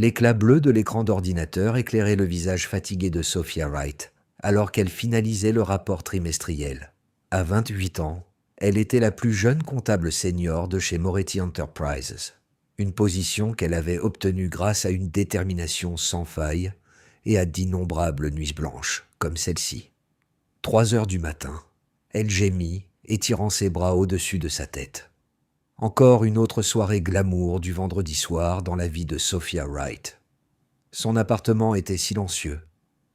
L'éclat bleu de l'écran d'ordinateur éclairait le visage fatigué de Sophia Wright, alors qu'elle finalisait le rapport trimestriel. À 28 ans, elle était la plus jeune comptable senior de chez Moretti Enterprises, une position qu'elle avait obtenue grâce à une détermination sans faille et à d'innombrables nuits blanches, comme celle-ci. 3 heures du matin, elle gémit, étirant ses bras au-dessus de sa tête. Encore une autre soirée glamour du vendredi soir dans la vie de Sophia Wright. Son appartement était silencieux,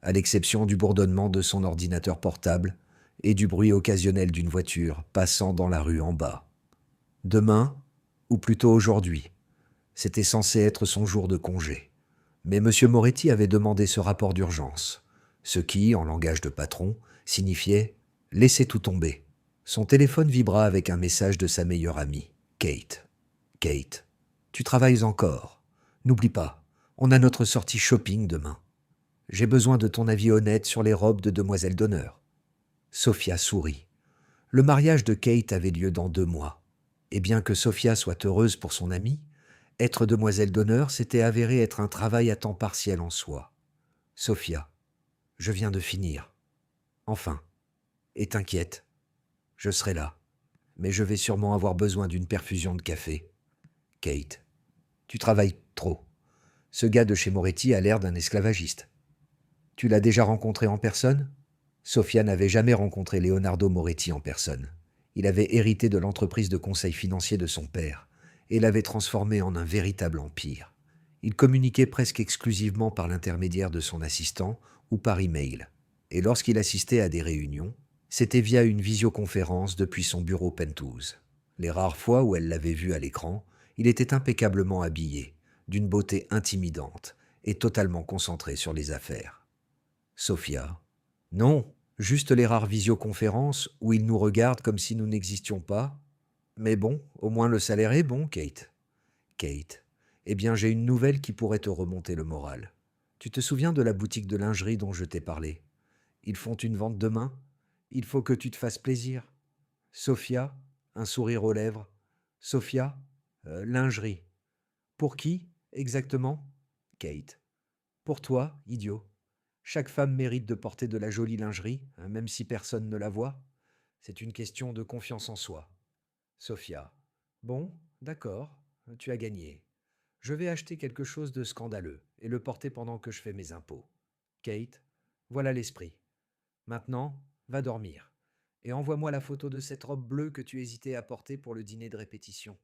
à l'exception du bourdonnement de son ordinateur portable et du bruit occasionnel d'une voiture passant dans la rue en bas. Demain, ou plutôt aujourd'hui, c'était censé être son jour de congé. Mais M. Moretti avait demandé ce rapport d'urgence, ce qui, en langage de patron, signifiait « laissez tout tomber ». Son téléphone vibra avec un message de sa meilleure amie, Kate. « Kate, tu travailles encore. N'oublie pas, on a notre sortie shopping demain. J'ai besoin de ton avis honnête sur les robes de demoiselle d'honneur. » Sophia sourit. Le mariage de Kate avait lieu dans 2 mois. Et bien que Sophia soit heureuse pour son amie, être demoiselle d'honneur s'était avéré être un travail à temps partiel en soi. « Sophia, je viens de finir. Enfin, et t'inquiète, je serai là, mais je vais sûrement avoir besoin d'une perfusion de café. Kate, tu travailles trop. Ce gars de chez Moretti a l'air d'un esclavagiste. Tu l'as déjà rencontré en personne ? » Sophia n'avait jamais rencontré Leonardo Moretti en personne. Il avait hérité de l'entreprise de conseil financier de son père et l'avait transformé en un véritable empire. Il communiquait presque exclusivement par l'intermédiaire de son assistant ou par email. Et lorsqu'il assistait à des réunions, c'était via une visioconférence depuis son bureau penthouse. Les rares fois où elle l'avait vu à l'écran, il était impeccablement habillé, d'une beauté intimidante et totalement concentré sur les affaires. Sophia. Non, juste les rares visioconférences où il nous regarde comme si nous n'existions pas. Mais bon, au moins le salaire est bon, Kate. Kate. Eh bien, j'ai une nouvelle qui pourrait te remonter le moral. Tu te souviens de la boutique de lingerie dont je t'ai parlé ? Ils font une vente demain ? Il faut que tu te fasses plaisir. Sophia, un sourire aux lèvres. Sophia, lingerie. Pour qui, exactement ? Kate. Pour toi, idiot. Chaque femme mérite de porter de la jolie lingerie, même si personne ne la voit. C'est une question de confiance en soi. Sophia. Bon, d'accord, tu as gagné. Je vais acheter quelque chose de scandaleux et le porter pendant que je fais mes impôts. Kate, voilà l'esprit. Maintenant, va dormir. Et envoie-moi la photo de cette robe bleue que tu hésitais à porter pour le dîner de répétition.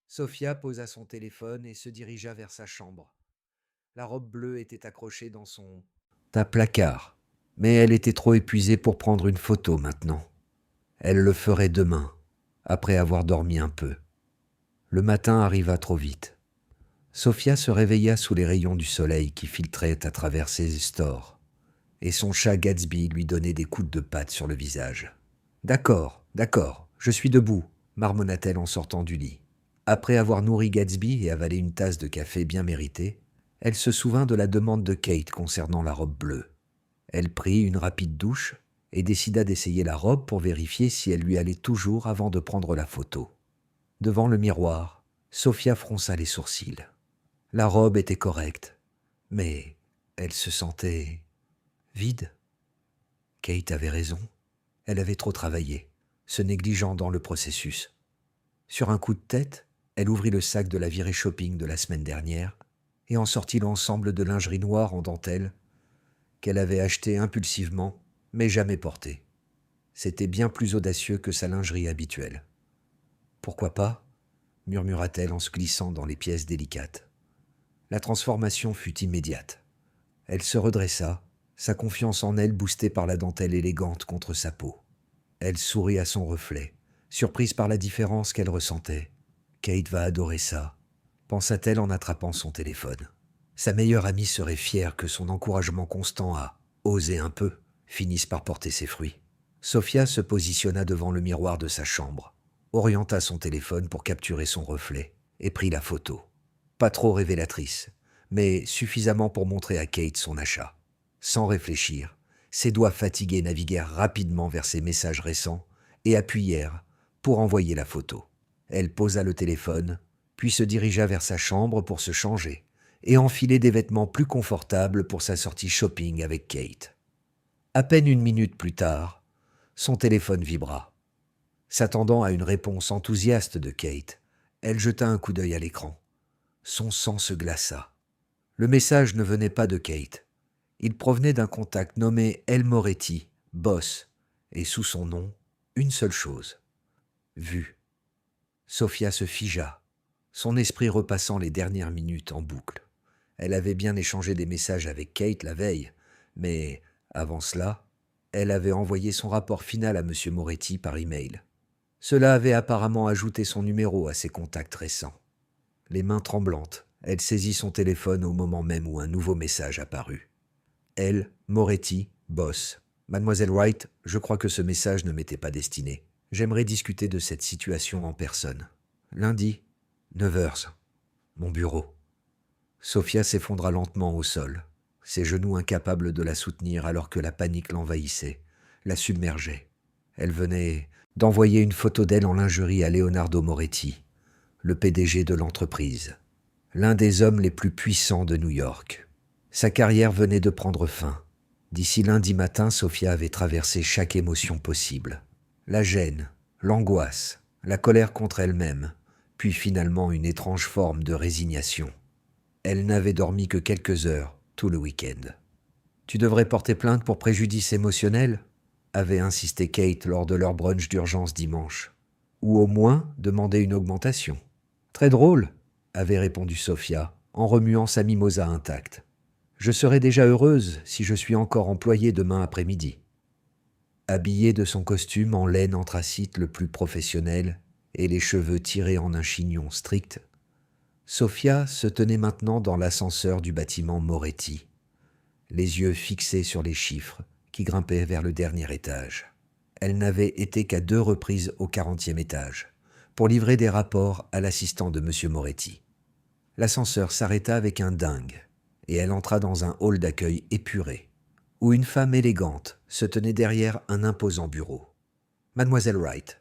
Sophia posa son téléphone et se dirigea vers sa chambre. La robe bleue était accrochée dans son placard, mais elle était trop épuisée pour prendre une photo maintenant. Elle le ferait demain, après avoir dormi un peu. Le matin arriva trop vite. Sophia se réveilla sous les rayons du soleil qui filtraient à travers ses stores, et son chat Gatsby lui donnait des coups de patte sur le visage. « D'accord, je suis debout », marmonna-t-elle en sortant du lit. Après avoir nourri Gatsby et avalé une tasse de café bien méritée, elle se souvint de la demande de Kate concernant la robe bleue. Elle prit une rapide douche et décida d'essayer la robe pour vérifier si elle lui allait toujours avant de prendre la photo. Devant le miroir, Sophia fronça les sourcils. La robe était correcte, mais elle se sentait vide. Kate avait raison. Elle avait trop travaillé, se négligeant dans le processus. Sur un coup de tête, elle ouvrit le sac de la virée shopping de la semaine dernière et en sortit l'ensemble de lingerie noire en dentelle qu'elle avait acheté impulsivement, mais jamais porté. C'était bien plus audacieux que sa lingerie habituelle. « Pourquoi pas ?» murmura-t-elle en se glissant dans les pièces délicates. La transformation fut immédiate. Elle se redressa, sa confiance en elle boostée par la dentelle élégante contre sa peau. Elle sourit à son reflet, surprise par la différence qu'elle ressentait. « Kate va adorer ça », pensa-t-elle en attrapant son téléphone. Sa meilleure amie serait fière que son encouragement constant à « oser un peu » finisse par porter ses fruits. Sophia se positionna devant le miroir de sa chambre, orienta son téléphone pour capturer son reflet et prit la photo. Pas trop révélatrice, mais suffisamment pour montrer à Kate son achat. Sans réfléchir, ses doigts fatigués naviguèrent rapidement vers ses messages récents et appuyèrent pour envoyer la photo. Elle posa le téléphone, puis se dirigea vers sa chambre pour se changer et enfiler des vêtements plus confortables pour sa sortie shopping avec Kate. À peine une minute plus tard, son téléphone vibra. S'attendant à une réponse enthousiaste de Kate, elle jeta un coup d'œil à l'écran. Son sang se glaça. Le message ne venait pas de Kate. Il provenait d'un contact nommé El Moretti, boss, et sous son nom, une seule chose. Vue. Sophia se figea, son esprit repassant les dernières minutes en boucle. Elle avait bien échangé des messages avec Kate la veille, mais, avant cela, elle avait envoyé son rapport final à M. Moretti par email. Cela avait apparemment ajouté son numéro à ses contacts récents. Les mains tremblantes, elle saisit son téléphone au moment même où un nouveau message apparut. Elle, Moretti, boss. Mademoiselle Wright, je crois que ce message ne m'était pas destiné. J'aimerais discuter de cette situation en personne. Lundi, 9h. Mon bureau. Sophia s'effondra lentement au sol, ses genoux incapables de la soutenir alors que la panique l'envahissait, la submergeait. Elle venait d'envoyer une photo d'elle en lingerie à Leonardo Moretti, le PDG de l'entreprise, l'un des hommes les plus puissants de New York. Sa carrière venait de prendre fin. D'ici lundi matin, Sophia avait traversé chaque émotion possible. La gêne, l'angoisse, la colère contre elle-même, puis finalement une étrange forme de résignation. Elle n'avait dormi que quelques heures tout le week-end. « Tu devrais porter plainte pour préjudice émotionnel ?» avait insisté Kate lors de leur brunch d'urgence dimanche. « Ou au moins demander une augmentation. »« Très drôle !» avait répondu Sophia en remuant sa mimosa intacte. « Je serai déjà heureuse si je suis encore employée demain après-midi. » Habillée de son costume en laine anthracite le plus professionnel et les cheveux tirés en un chignon strict, Sophia se tenait maintenant dans l'ascenseur du bâtiment Moretti, les yeux fixés sur les chiffres qui grimpaient vers le dernier étage. Elle n'avait été qu'à 2 reprises au 40e étage pour livrer des rapports à l'assistant de M. Moretti. L'ascenseur s'arrêta avec un dingue et elle entra dans un hall d'accueil épuré, où une femme élégante se tenait derrière un imposant bureau. Mademoiselle Wright,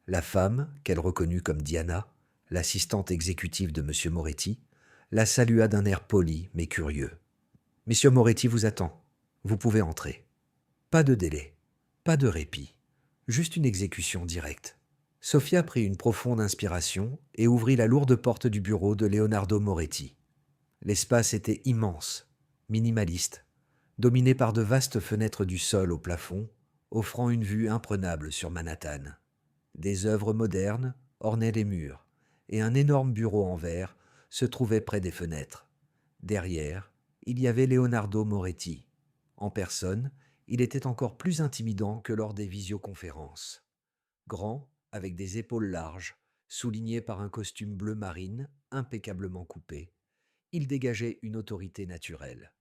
la femme, qu'elle reconnut comme Diana, l'assistante exécutive de M. Moretti, la salua d'un air poli mais curieux. « Monsieur Moretti vous attend. Vous pouvez entrer. » Pas de délai, pas de répit, juste une exécution directe. Sophia prit une profonde inspiration et ouvrit la lourde porte du bureau de Leonardo Moretti. L'espace était immense, minimaliste, dominé par de vastes fenêtres du sol au plafond, offrant une vue imprenable sur Manhattan. Des œuvres modernes ornaient les murs, et un énorme bureau en verre se trouvait près des fenêtres. Derrière, il y avait Leonardo Moretti. En personne, il était encore plus intimidant que lors des visioconférences. Grand, avec des épaules larges, souligné par un costume bleu marine, impeccablement coupé, il dégageait une autorité naturelle.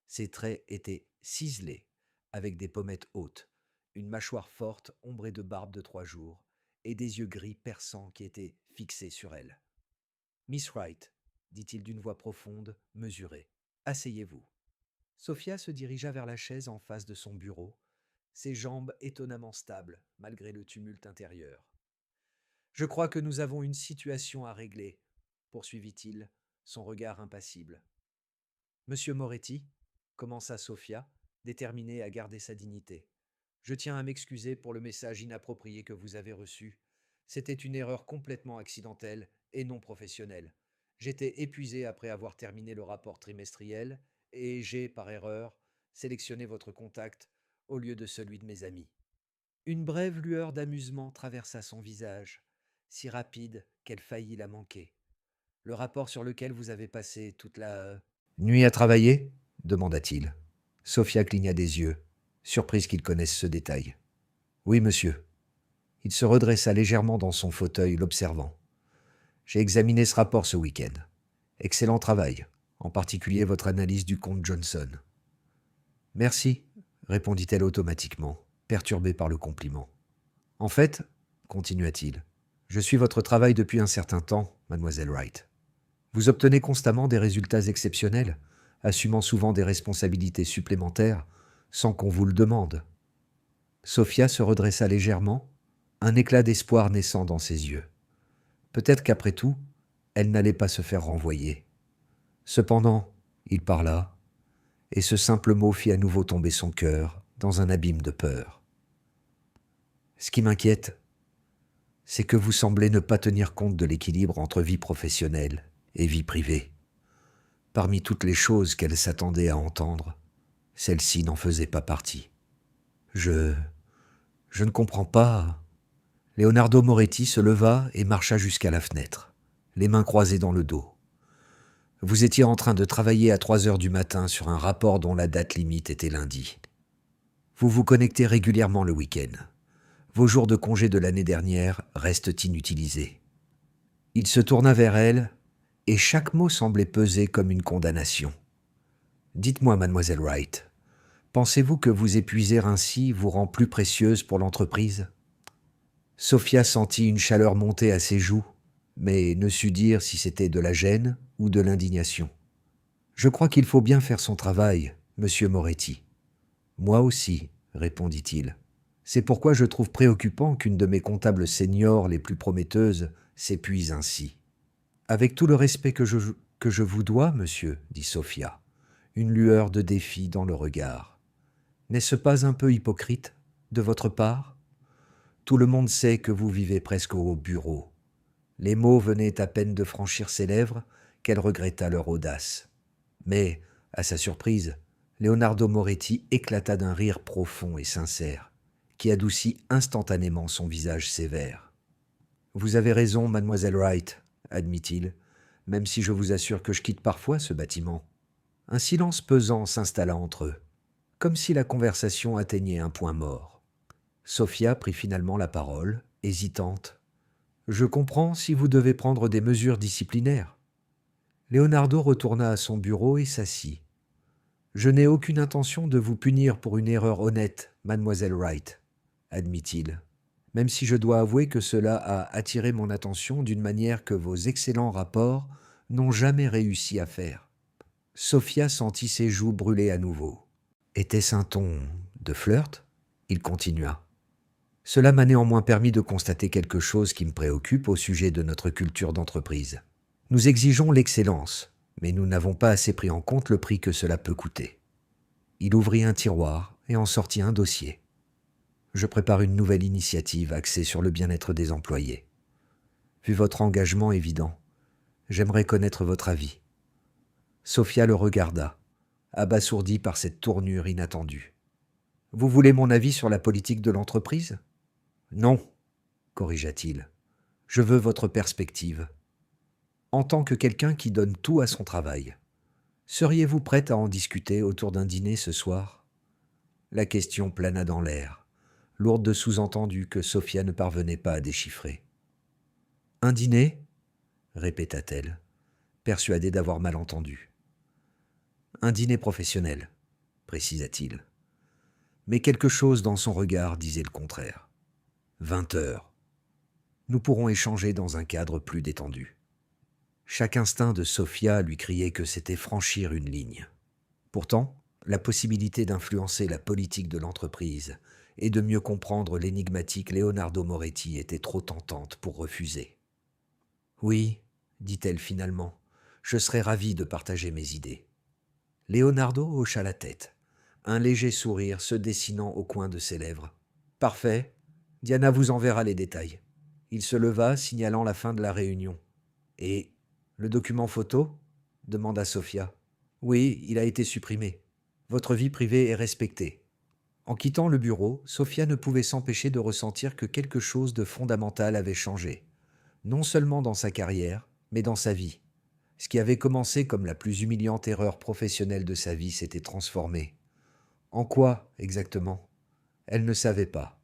Ses traits étaient ciselés, avec des pommettes hautes, une mâchoire forte ombrée de barbe de 3 jours, et des yeux gris perçants qui étaient fixés sur elle. « Miss Wright, » dit-il d'une voix profonde, mesurée, « asseyez-vous. » Sophia se dirigea vers la chaise en face de son bureau, ses jambes étonnamment stables, malgré le tumulte intérieur. « Je crois que nous avons une situation à régler, » poursuivit-il, son regard impassible. « Monsieur Moretti, » commença Sophia, déterminée à garder sa dignité. « Je tiens à m'excuser pour le message inapproprié que vous avez reçu. C'était une erreur complètement accidentelle et non professionnelle. J'étais épuisé après avoir terminé le rapport trimestriel et j'ai, par erreur, sélectionné votre contact au lieu de celui de mes amis. » Une brève lueur d'amusement traversa son visage, si rapide qu'elle faillit la manquer. « Le rapport sur lequel vous avez passé toute la... nuit à travailler ?» demanda-t-il. Sophia cligna des yeux, surprise qu'il connaisse ce détail. « Oui, monsieur. » Il se redressa légèrement dans son fauteuil, l'observant. « J'ai examiné ce rapport ce week-end. Excellent travail, en particulier votre analyse du comte Johnson. »« Merci, » répondit-elle automatiquement, perturbée par le compliment. « En fait, » continua-t-il, « je suis votre travail depuis un certain temps, mademoiselle Wright. Vous obtenez constamment des résultats exceptionnels, assumant souvent des responsabilités supplémentaires, sans qu'on vous le demande. » Sophia se redressa légèrement, un éclat d'espoir naissant dans ses yeux. Peut-être qu'après tout, elle n'allait pas se faire renvoyer. Cependant, il parla, et ce simple mot fit à nouveau tomber son cœur dans un abîme de peur. Ce qui m'inquiète, c'est que vous semblez ne pas tenir compte de l'équilibre entre vie professionnelle et vie privée. Parmi toutes les choses qu'elle s'attendait à entendre, celle-ci n'en faisait pas partie. Je ne comprends pas. Leonardo Moretti se leva et marcha jusqu'à la fenêtre, les mains croisées dans le dos. Vous étiez en train de travailler à 3 heures du matin sur un rapport dont la date limite était lundi. Vous vous connectez régulièrement le week-end. Vos jours de congé de l'année dernière restent inutilisés. Il se tourna vers elle, et chaque mot semblait peser comme une condamnation. Dites-moi, mademoiselle Wright, pensez-vous que vous épuiser ainsi vous rend plus précieuse pour l'entreprise ? Sophia sentit une chaleur monter à ses joues, mais ne sut dire si c'était de la gêne ou de l'indignation. « Je crois qu'il faut bien faire son travail, monsieur Moretti. »« Moi aussi, » répondit-il. « C'est pourquoi je trouve préoccupant qu'une de mes comptables seniors les plus prometteuses s'épuise ainsi. »« Avec tout le respect que je vous dois, monsieur, » dit Sophia, une lueur de défi dans le regard. « N'est-ce pas un peu hypocrite de votre part ? Tout le monde sait que vous vivez presque au bureau. » Les mots venaient à peine de franchir ses lèvres qu'elle regretta leur audace. Mais, à sa surprise, Leonardo Moretti éclata d'un rire profond et sincère, qui adoucit instantanément son visage sévère. « Vous avez raison, mademoiselle Wright, » admit-il, « même si je vous assure que je quitte parfois ce bâtiment. » Un silence pesant s'installa entre eux, comme si la conversation atteignait un point mort. Sophia prit finalement la parole, hésitante. « Je comprends si vous devez prendre des mesures disciplinaires. » Leonardo retourna à son bureau et s'assit. « Je n'ai aucune intention de vous punir pour une erreur honnête, mademoiselle Wright, » admit-il, « même si je dois avouer que cela a attiré mon attention d'une manière que vos excellents rapports n'ont jamais réussi à faire. » Sophia sentit ses joues brûler à nouveau. Était-ce un ton de flirt ? Il continua. « Cela m'a néanmoins permis de constater quelque chose qui me préoccupe au sujet de notre culture d'entreprise. Nous exigeons l'excellence, mais nous n'avons pas assez pris en compte le prix que cela peut coûter. » Il ouvrit un tiroir et en sortit un dossier. « Je prépare une nouvelle initiative axée sur le bien-être des employés. Vu votre engagement évident, j'aimerais connaître votre avis. » Sophia le regarda, abasourdie par cette tournure inattendue. « Vous voulez mon avis sur la politique de l'entreprise ? » ?»« Non, » corrigea-t-il. « Je veux votre perspective. En tant que quelqu'un qui donne tout à son travail, seriez-vous prête à en discuter autour d'un dîner ce soir ?» La question plana dans l'air, lourde de sous-entendus que Sophia ne parvenait pas à déchiffrer. « Un dîner ?» répéta-t-elle, persuadée d'avoir mal entendu. « Un dîner professionnel, » précisa-t-il. Mais quelque chose dans son regard disait le contraire. 20 heures. Nous pourrons échanger dans un cadre plus détendu. Chaque instinct de Sophia lui criait que c'était franchir une ligne. Pourtant, la possibilité d'influencer la politique de l'entreprise et de mieux comprendre l'énigmatique Leonardo Moretti était trop tentante pour refuser. « Oui, » dit-elle finalement, « je serais ravie de partager mes idées. » Leonardo hocha la tête, un léger sourire se dessinant au coin de ses lèvres. « Parfait, Diana vous enverra les détails. » Il se leva, signalant la fin de la réunion. « Et le document photo ?» demanda Sophia. « Oui, il a été supprimé. Votre vie privée est respectée. » En quittant le bureau, Sophia ne pouvait s'empêcher de ressentir que quelque chose de fondamental avait changé, non seulement dans sa carrière, mais dans sa vie. Ce qui avait commencé comme la plus humiliante erreur professionnelle de sa vie s'était transformé. En quoi, exactement ? Elle ne savait pas.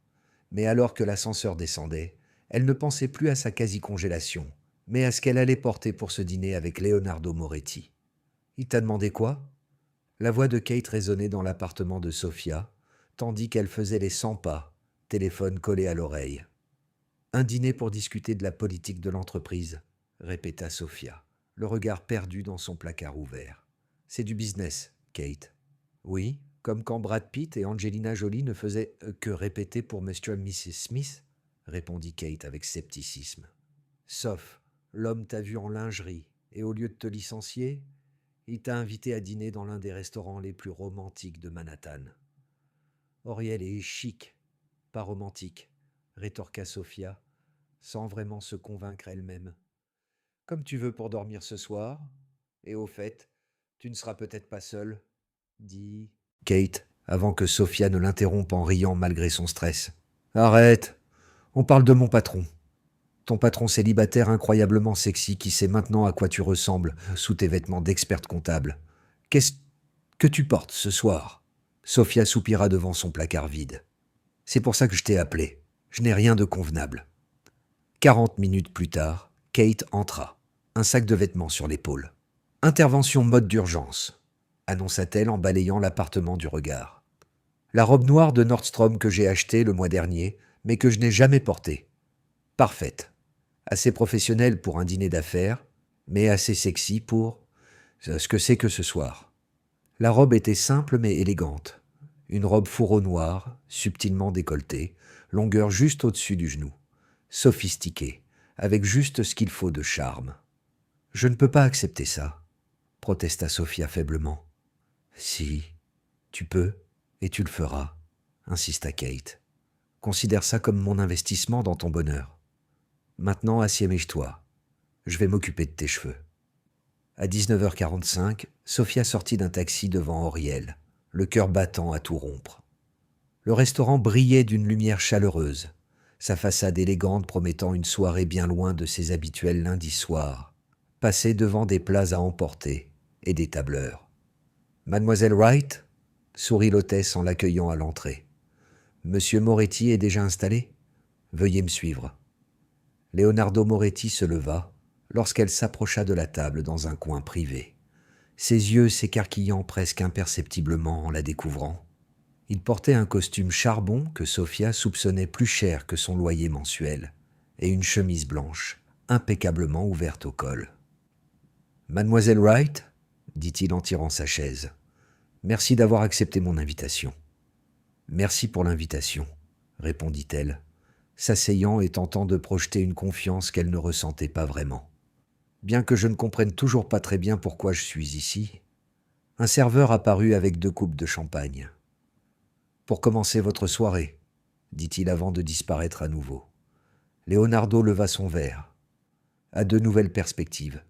Mais alors que l'ascenseur descendait, elle ne pensait plus à sa quasi-congélation, mais à ce qu'elle allait porter pour ce dîner avec Leonardo Moretti. « Il t'a demandé quoi ?» La voix de Kate résonnait dans l'appartement de Sophia, tandis qu'elle faisait les 100 pas, téléphone collé à l'oreille. « Un dîner pour discuter de la politique de l'entreprise, » répéta Sophia, le regard perdu dans son placard ouvert. « C'est du business, Kate. »« Oui, comme quand Brad Pitt et Angelina Jolie ne faisaient que répéter pour Mr. et Mrs. Smith, » répondit Kate avec scepticisme. « Sauf, l'homme t'a vu en lingerie, et au lieu de te licencier, Il t'a invité à dîner dans l'un des restaurants les plus romantiques de Manhattan. Auriel est chic, pas romantique, rétorqua Sophia, sans vraiment se convaincre elle-même. Comme tu veux pour dormir ce soir. Et au fait, tu ne seras peut-être pas seule, dit Kate, avant que Sophia ne l'interrompe en riant malgré son stress. Arrête, on parle de mon patron. Ton patron célibataire incroyablement sexy qui sait maintenant à quoi tu ressembles sous tes vêtements d'experte comptable. Qu'est-ce que tu portes ce soir? Sophia soupira devant son placard vide. C'est pour ça que je t'ai appelé. Je n'ai rien de convenable. 40 minutes plus tard, Kate entra, un sac de vêtements sur l'épaule. Intervention mode d'urgence, annonça-t-elle en balayant l'appartement du regard. La robe noire de Nordstrom que j'ai achetée le mois dernier, mais que je n'ai jamais portée. Parfaite. Assez professionnelle pour un dîner d'affaires, mais assez sexy pour ce que c'est que ce soir. La robe était simple mais élégante. Une robe fourreau noir, subtilement décolletée, longueur juste au-dessus du genou. Sophistiquée, avec juste ce qu'il faut de charme. Je ne peux pas accepter ça, protesta Sophia faiblement. Si, tu peux, et tu le feras, insista Kate. Considère ça comme mon investissement dans ton bonheur. Maintenant, assiémège-toi. Je vais m'occuper de tes cheveux. À 19h45, Sophia sortit d'un taxi devant Auriel, le cœur battant à tout rompre. Le restaurant brillait d'une lumière chaleureuse, sa façade élégante promettant une soirée bien loin de ses habituels lundis soirs, passés devant des plats à emporter et des tableurs. « Mademoiselle Wright ?» sourit l'hôtesse en l'accueillant à l'entrée. « Monsieur Moretti est déjà installé ? Veuillez me suivre. » Leonardo Moretti se leva lorsqu'elle s'approcha de la table dans un coin privé, ses yeux s'écarquillant presque imperceptiblement en la découvrant. Il portait un costume charbon que Sophia soupçonnait plus cher que son loyer mensuel, et une chemise blanche, impeccablement ouverte au col. « Mademoiselle Wright ?» dit-il en tirant sa chaise. « Merci d'avoir accepté mon invitation. »« Merci pour l'invitation, » répondit-elle, s'asseyant et tentant de projeter une confiance qu'elle ne ressentait pas vraiment. Bien que je ne comprenne toujours pas très bien pourquoi je suis ici, un serveur apparut avec 2 coupes de champagne. « Pour commencer votre soirée, » dit-il avant de disparaître à nouveau. Leonardo leva son verre. À de nouvelles perspectives.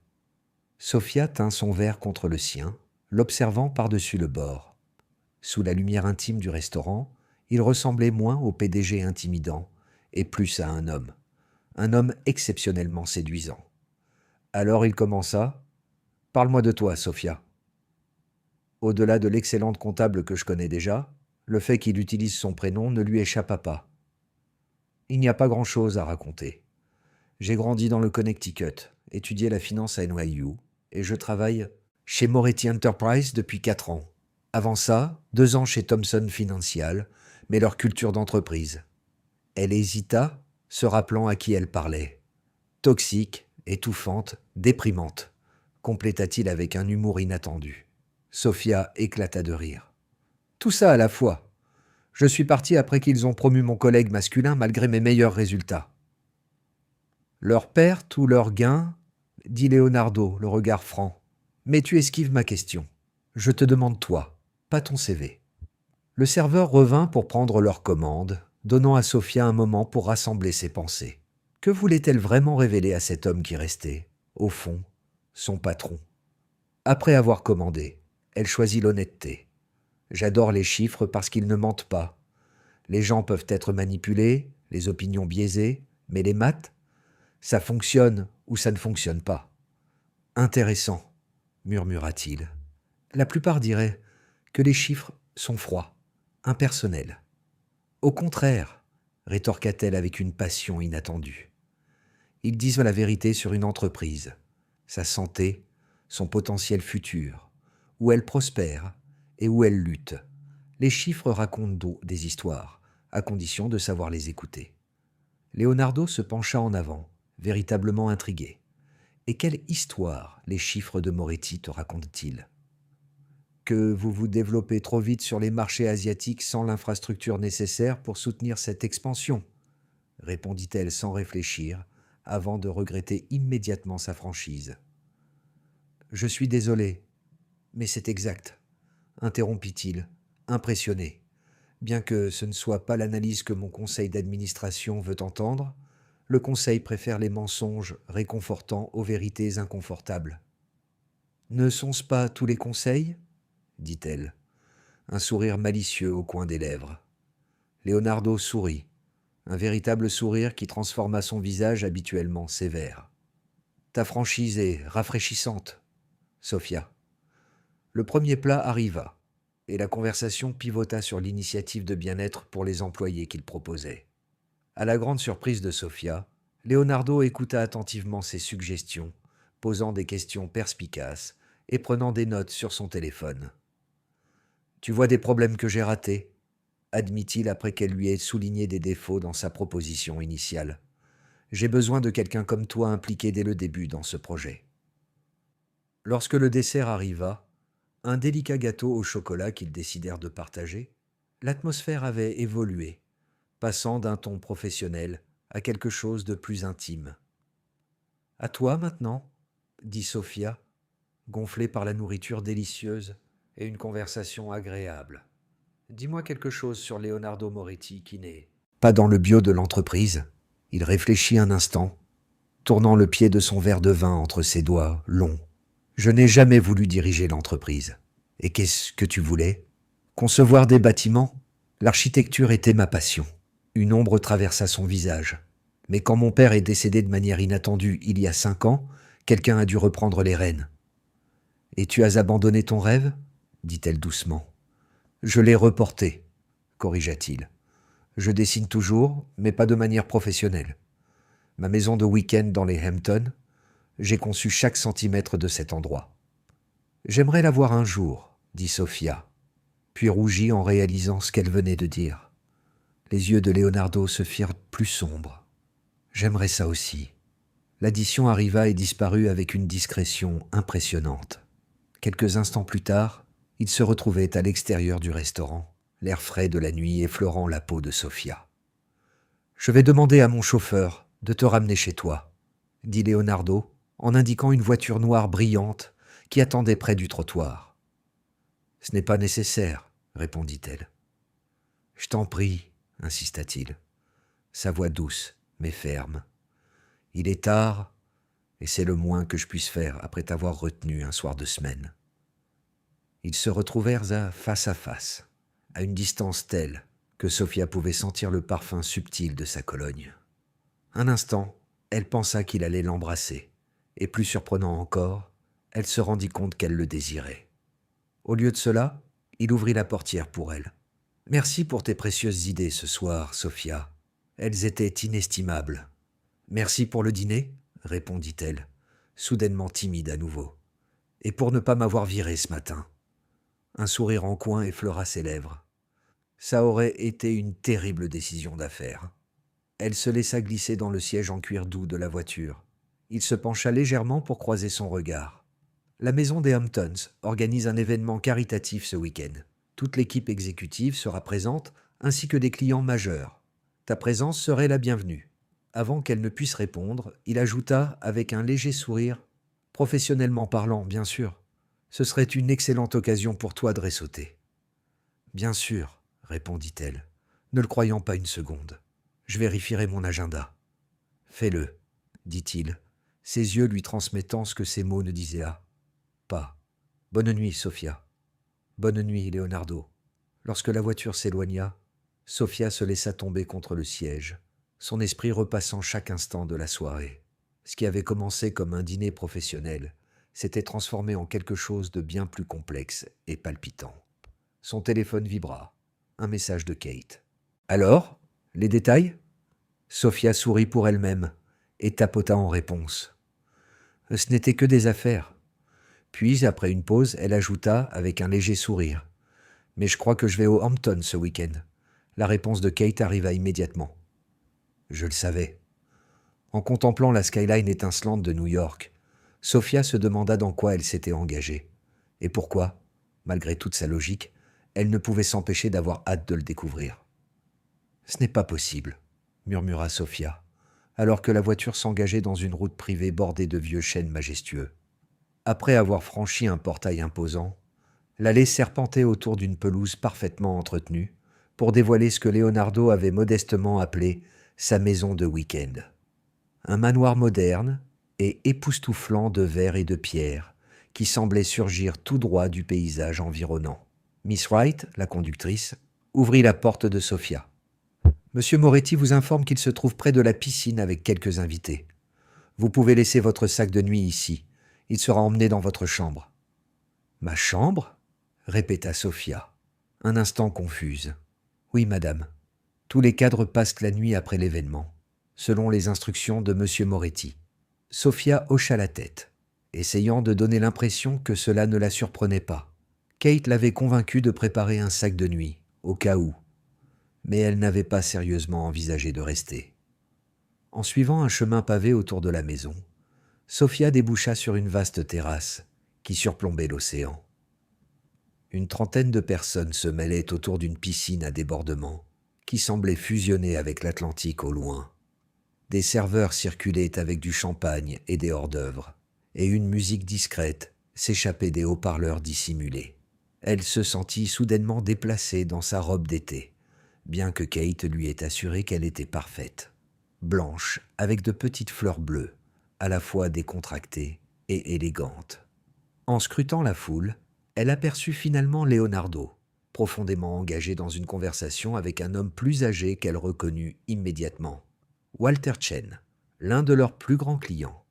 Sophia tint son verre contre le sien, l'observant par-dessus le bord. Sous la lumière intime du restaurant, il ressemblait moins au PDG intimidant et plus à un homme exceptionnellement séduisant. Alors il commença. « Parle-moi de toi, Sophia. » Au-delà de l'excellente comptable que je connais déjà, le fait qu'il utilise son prénom ne lui échappa pas. Il n'y a pas grand-chose à raconter. J'ai grandi dans le Connecticut, étudié la finance à NYU, et je travaille chez Moretti Enterprise depuis 4 ans. Avant ça, 2 ans chez Thomson Financial, mais leur culture d'entreprise. Elle hésita, se rappelant à qui elle parlait. Toxique, étouffante, déprimante, compléta-t-il avec un humour inattendu. Sophia éclata de rire. Tout ça à la fois. Je suis parti après qu'ils ont promu mon collègue masculin malgré mes meilleurs résultats. Leur perte ou leur gain, dit Leonardo, le regard franc. Mais tu esquives ma question. Je te demande toi, pas ton CV. Le serveur revint pour prendre leur commande, donnant à Sophia un moment pour rassembler ses pensées. Que voulait-elle vraiment révéler à cet homme qui restait, au fond, son patron? Après avoir commandé, elle choisit l'honnêteté. J'adore les chiffres parce qu'ils ne mentent pas. Les gens peuvent être manipulés, les opinions biaisées, mais les maths, ça fonctionne ou ça ne fonctionne pas. Intéressant, murmura-t-il. La plupart diraient que les chiffres sont froids, impersonnels. Au contraire, rétorqua-t-elle avec une passion inattendue. Ils disent la vérité sur une entreprise, sa santé, son potentiel futur, où elle prospère et où elle lutte. Les chiffres racontent des histoires, à condition de savoir les écouter. Leonardo se pencha en avant, véritablement intrigué. Et quelle histoire les chiffres de Moretti te racontent-ils? Que vous vous développez trop vite sur les marchés asiatiques sans l'infrastructure nécessaire pour soutenir cette expansion, répondit-elle sans réfléchir, avant de regretter immédiatement sa franchise. Je suis désolé, Mais c'est exact, interrompit-il, impressionné. Bien que ce ne soit pas l'analyse que mon conseil d'administration veut entendre, le conseil préfère les mensonges réconfortants aux vérités inconfortables. Ne sont-ce pas tous les conseils dit-elle, un sourire malicieux au coin des lèvres. Leonardo sourit, un véritable sourire qui transforma son visage habituellement sévère. Ta franchise est rafraîchissante, Sophia. Le premier plat arriva, et la conversation pivota sur l'initiative de bien-être pour les employés qu'il proposait. À la grande surprise de Sophia, Leonardo écouta attentivement ses suggestions, posant des questions perspicaces et prenant des notes sur son téléphone. « Tu vois des problèmes que j'ai ratés ?» admit-il après qu'elle lui ait souligné des défauts dans sa proposition initiale. « J'ai besoin de quelqu'un comme toi impliqué dès le début dans ce projet. » Lorsque le dessert arriva, un délicat gâteau au chocolat qu'ils décidèrent de partager, l'atmosphère avait évolué, passant d'un ton professionnel à quelque chose de plus intime. « À toi maintenant ?» dit Sophia, gonflée par la nourriture délicieuse et une conversation agréable. « Dis-moi quelque chose sur Leonardo Moretti qui n'est pas dans le bio de l'entreprise. » Il réfléchit un instant, tournant le pied de son verre de vin entre ses doigts longs. « Je n'ai jamais voulu diriger l'entreprise. Et qu'est-ce que tu voulais ? Concevoir des bâtiments ? L'architecture était ma passion. » Une ombre traversa son visage. « Mais quand mon père est décédé de manière inattendue il y a 5 ans, quelqu'un a dû reprendre les rênes. »« Et tu as abandonné ton rêve ?» dit-elle doucement. « Je l'ai reporté, » corrigea-t-il. « Je dessine toujours, mais pas de manière professionnelle. Ma maison de week-end dans les Hamptons, j'ai conçu chaque centimètre de cet endroit. »« J'aimerais la voir un jour, » dit Sophia, puis rougit en réalisant ce qu'elle venait de dire. Les yeux de Leonardo se firent plus sombres. « J'aimerais ça aussi. » L'addition arriva et disparut avec une discrétion impressionnante. Quelques instants plus tard, ils se retrouvaient à l'extérieur du restaurant, l'air frais de la nuit effleurant la peau de Sophia. « Je vais demander à mon chauffeur de te ramener chez toi, » dit Leonardo, en indiquant une voiture noire brillante qui attendait près du trottoir. « Ce n'est pas nécessaire, » répondit-elle. « Je t'en prie, » insista-t-il, sa voix douce mais ferme. « Il est tard, et c'est le moins que je puisse faire après t'avoir retenu un soir de semaine. » Ils se retrouvèrent à face, à une distance telle que Sophia pouvait sentir le parfum subtil de sa Cologne. Un instant, elle pensa qu'il allait l'embrasser, et plus surprenant encore, elle se rendit compte qu'elle le désirait. Au lieu de cela, il ouvrit la portière pour elle. « Merci pour tes précieuses idées ce soir, Sophia. Elles étaient inestimables. »« Merci pour le dîner ?» répondit-elle, soudainement timide à nouveau. « Et pour ne pas m'avoir viré ce matin. » Un sourire en coin effleura ses lèvres. Ça aurait été une terrible décision d'affaires. Elle se laissa glisser dans le siège en cuir doux de la voiture. Il se pencha légèrement pour croiser son regard. La maison des Hamptons organise un événement caritatif ce week-end. Toute l'équipe exécutive sera présente, ainsi que des clients majeurs. Ta présence serait la bienvenue. Avant qu'elle ne puisse répondre, il ajouta avec un léger sourire, « Professionnellement parlant, bien sûr. Ce serait une excellente occasion pour toi de ressauter. »« Bien sûr, » répondit-elle, ne le croyant pas une seconde. « Je vérifierai mon agenda. »« Fais-le, » dit-il, ses yeux lui transmettant ce que ses mots ne disaient pas. « Bonne nuit, Sophia. »« Bonne nuit, Leonardo. » Lorsque la voiture s'éloigna, Sophia se laissa tomber contre le siège, son esprit repassant chaque instant de la soirée. Ce qui avait commencé comme un dîner professionnel s'était transformé en quelque chose de bien plus complexe et palpitant. Son téléphone vibra. Un message de Kate. « Alors, les détails ?» Sophia sourit pour elle-même et tapota en réponse. « Ce n'était que des affaires. » Puis, après une pause, elle ajouta avec un léger sourire. « Mais je crois que je vais au Hampton ce week-end. » La réponse de Kate arriva immédiatement. « Je le savais. » En contemplant la skyline étincelante de New York, Sophia se demanda dans quoi elle s'était engagée, et pourquoi, malgré toute sa logique, elle ne pouvait s'empêcher d'avoir hâte de le découvrir. « Ce n'est pas possible, » murmura Sophia, alors que la voiture s'engageait dans une route privée bordée de vieux chênes majestueux. Après avoir franchi un portail imposant, L'allée serpentait autour d'une pelouse parfaitement entretenue pour dévoiler ce que Leonardo avait modestement appelé sa maison de week-end. Un manoir moderne et époustouflant de verre et de pierre qui semblait surgir tout droit du paysage environnant. Miss Wright, la conductrice, ouvrit la porte de Sophia. « Monsieur Moretti vous informe qu'il se trouve près de la piscine avec quelques invités. Vous pouvez laisser votre sac de nuit ici. Il sera emmené dans votre chambre. »« Ma chambre ?» répéta Sophia, un instant confuse. « Oui, madame. Tous les cadres passent la nuit après l'événement, selon les instructions de monsieur Moretti. » Sophia hocha la tête, essayant de donner l'impression que cela ne la surprenait pas. Kate l'avait convaincue de préparer un sac de nuit, au cas où, mais elle n'avait pas sérieusement envisagé de rester. En suivant un chemin pavé autour de la maison, Sophia déboucha sur une vaste terrasse qui surplombait l'océan. Une trentaine de personnes se mêlaient autour d'une piscine à débordement qui semblait fusionner avec l'Atlantique au loin. Des serveurs circulaient avec du champagne et des hors-d'œuvre, et une musique discrète s'échappait des haut-parleurs dissimulés. Elle se sentit soudainement déplacée dans sa robe d'été, bien que Kate lui ait assuré qu'elle était parfaite, blanche avec de petites fleurs bleues, à la fois décontractées et élégantes. En scrutant la foule, elle aperçut finalement Leonardo, profondément engagé dans une conversation avec un homme plus âgé qu'elle reconnut immédiatement. Walter Chen, l'un de leurs plus grands clients.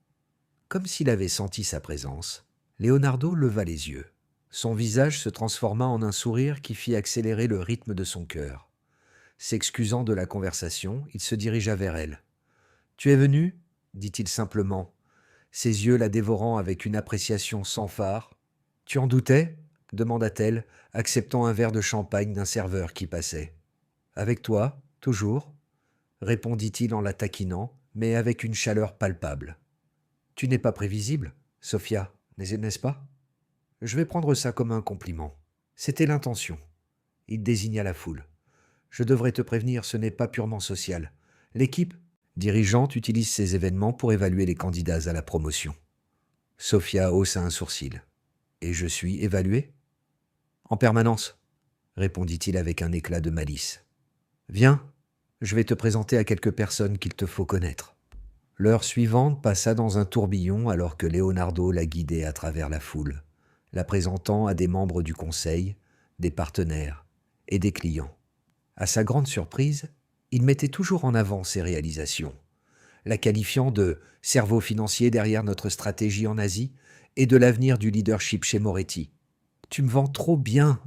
Comme s'il avait senti sa présence, Leonardo leva les yeux. Son visage se transforma en un sourire qui fit accélérer le rythme de son cœur. S'excusant de la conversation, il se dirigea vers elle. « Tu es venue ?» dit-il simplement, ses yeux la dévorant avec une appréciation sans fard. « Tu en doutais ?» demanda-t-elle, acceptant un verre de champagne d'un serveur qui passait. « Avec toi, toujours ?» répondit-il en la taquinant, mais avec une chaleur palpable. « Tu n'es pas prévisible, Sophia, n'est-ce pas ? Je vais prendre ça comme un compliment. C'était l'intention. » Il désigna la foule. « Je devrais te prévenir, ce n'est pas purement social. L'équipe dirigeante utilise ces événements pour évaluer les candidats à la promotion. » Sophia haussa un sourcil. « Et je suis évaluée ? » ?»« En permanence, » répondit-il avec un éclat de malice. « Viens, je vais te présenter à quelques personnes qu'il te faut connaître. » L'heure suivante passa dans un tourbillon alors que Leonardo la guidait à travers la foule, la présentant à des membres du conseil, des partenaires et des clients. À sa grande surprise, il mettait toujours en avant ses réalisations, la qualifiant de « cerveau financier derrière notre stratégie en Asie » et de l'avenir du leadership chez Moretti. « Tu me vends trop bien »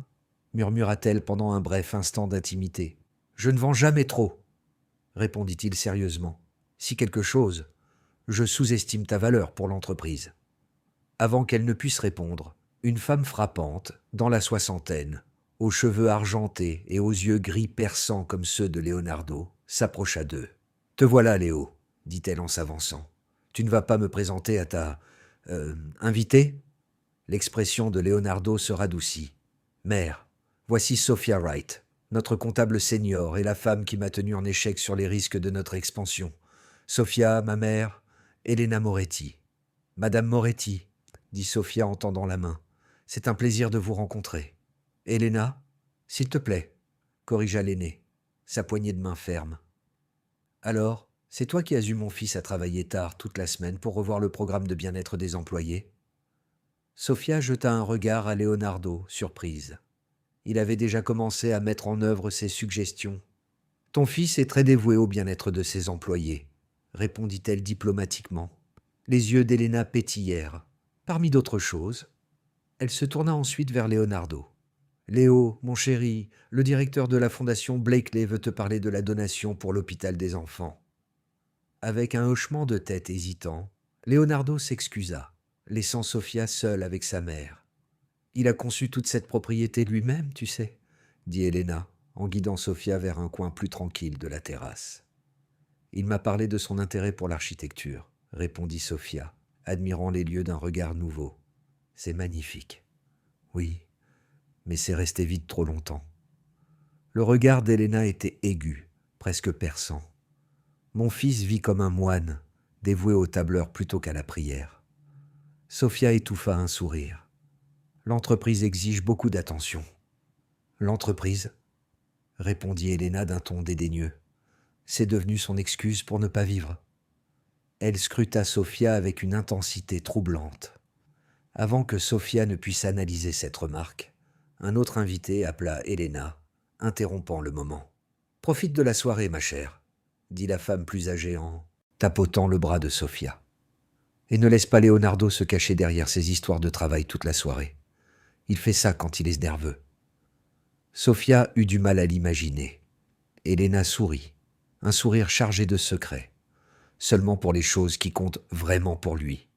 murmura-t-elle pendant un bref instant d'intimité. « Je ne vends jamais trop » répondit-il sérieusement. « Si quelque chose, je sous-estime ta valeur pour l'entreprise. » Avant qu'elle ne puisse répondre, une femme frappante, dans la soixantaine, aux cheveux argentés et aux yeux gris perçants comme ceux de Leonardo, s'approcha d'eux. « Te voilà, Léo, » dit-elle en s'avançant. « Tu ne vas pas me présenter à ta... invitée ?» L'expression de Leonardo se radoucit. « Mère, voici Sophia Wright, notre comptable senior et la femme qui m'a tenu en échec sur les risques de notre expansion. Sophia, ma mère, Elena Moretti. »« Madame Moretti, » dit Sophia en tendant la main. « C'est un plaisir de vous rencontrer. »« Elena, s'il te plaît, » corrigea l'aîné, sa poignée de main ferme. « Alors, c'est toi qui as eu mon fils à travailler tard toute la semaine pour revoir le programme de bien-être des employés ?» Sophia jeta un regard à Leonardo, surprise. Il avait déjà commencé à mettre en œuvre ses suggestions. « Ton fils est très dévoué au bien-être de ses employés, » répondit-elle diplomatiquement. Les yeux d'Elena pétillèrent. Parmi d'autres choses, elle se tourna ensuite vers Leonardo. « Léo, mon chéri, le directeur de la fondation Blakely veut te parler de la donation pour l'hôpital des enfants. » Avec un hochement de tête hésitant, Leonardo s'excusa, laissant Sophia seule avec sa mère. « Il a conçu toute cette propriété lui-même, tu sais, » dit Elena, en guidant Sophia vers un coin plus tranquille de la terrasse. « Il m'a parlé de son intérêt pour l'architecture, » répondit Sophia, admirant les lieux d'un regard nouveau. « C'est magnifique. » « Oui, mais c'est resté vide trop longtemps. » Le regard d'Elena était aigu, presque perçant. « Mon fils vit comme un moine, dévoué au tableur plutôt qu'à la prière. » Sophia étouffa un sourire. « L'entreprise exige beaucoup d'attention. L'entreprise, répondit Helena d'un ton dédaigneux. C'est devenu son excuse pour ne pas vivre. Elle scruta Sophia avec une intensité troublante. Avant que Sophia ne puisse analyser cette remarque, un autre invité appela Helena, interrompant le moment. « Profite de la soirée, ma chère, » dit la femme plus âgée en tapotant le bras de Sophia. « Et ne laisse pas Leonardo se cacher derrière ses histoires de travail toute la soirée. Il fait ça quand il est nerveux. » Sophia eut du mal à l'imaginer. Helena sourit, un sourire chargé de secrets, seulement pour les choses qui comptent vraiment pour lui.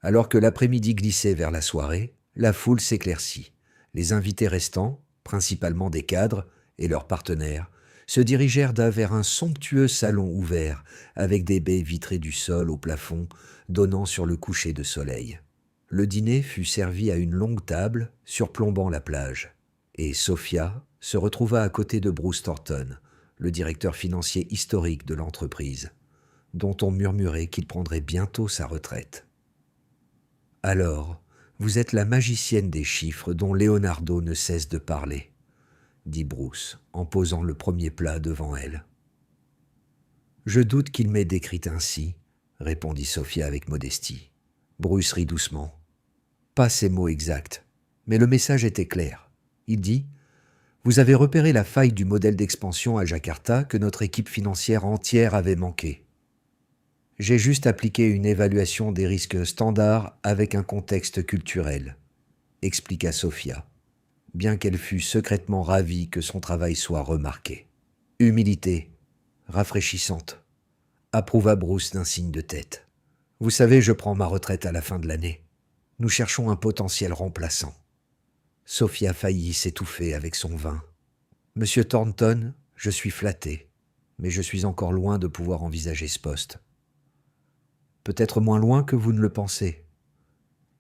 Alors que l'après-midi glissait vers la soirée, la foule s'éclaircit. Les invités restants, principalement des cadres et leurs partenaires, se dirigèrent vers un somptueux salon ouvert, avec des baies vitrées du sol au plafond, donnant sur le coucher de soleil. Le dîner fut servi à une longue table, surplombant la plage, et Sophia se retrouva à côté de Bruce Thornton, le directeur financier historique de l'entreprise, dont on murmurait qu'il prendrait bientôt sa retraite. « Alors, vous êtes la magicienne des chiffres dont Leonardo ne cesse de parler, » dit Bruce, en posant le premier plat devant elle. « Je doute qu'il m'ait décrite ainsi, » répondit Sophia avec modestie. Bruce rit doucement. Pas ces mots exacts, mais le message était clair. Il dit « Vous avez repéré la faille du modèle d'expansion à Jakarta que notre équipe financière entière avait manqué. J'ai juste appliqué une évaluation des risques standards avec un contexte culturel, » expliqua Sophia, bien qu'elle fût secrètement ravie que son travail soit remarqué. « Humilité, rafraîchissante, » approuva Bruce d'un signe de tête. « Vous savez, je prends ma retraite à la fin de l'année. Nous cherchons un potentiel remplaçant. » Sophia faillit s'étouffer avec son vin. « Monsieur Thornton, je suis flatté, mais je suis encore loin de pouvoir envisager ce poste. » « Peut-être moins loin que vous ne le pensez. »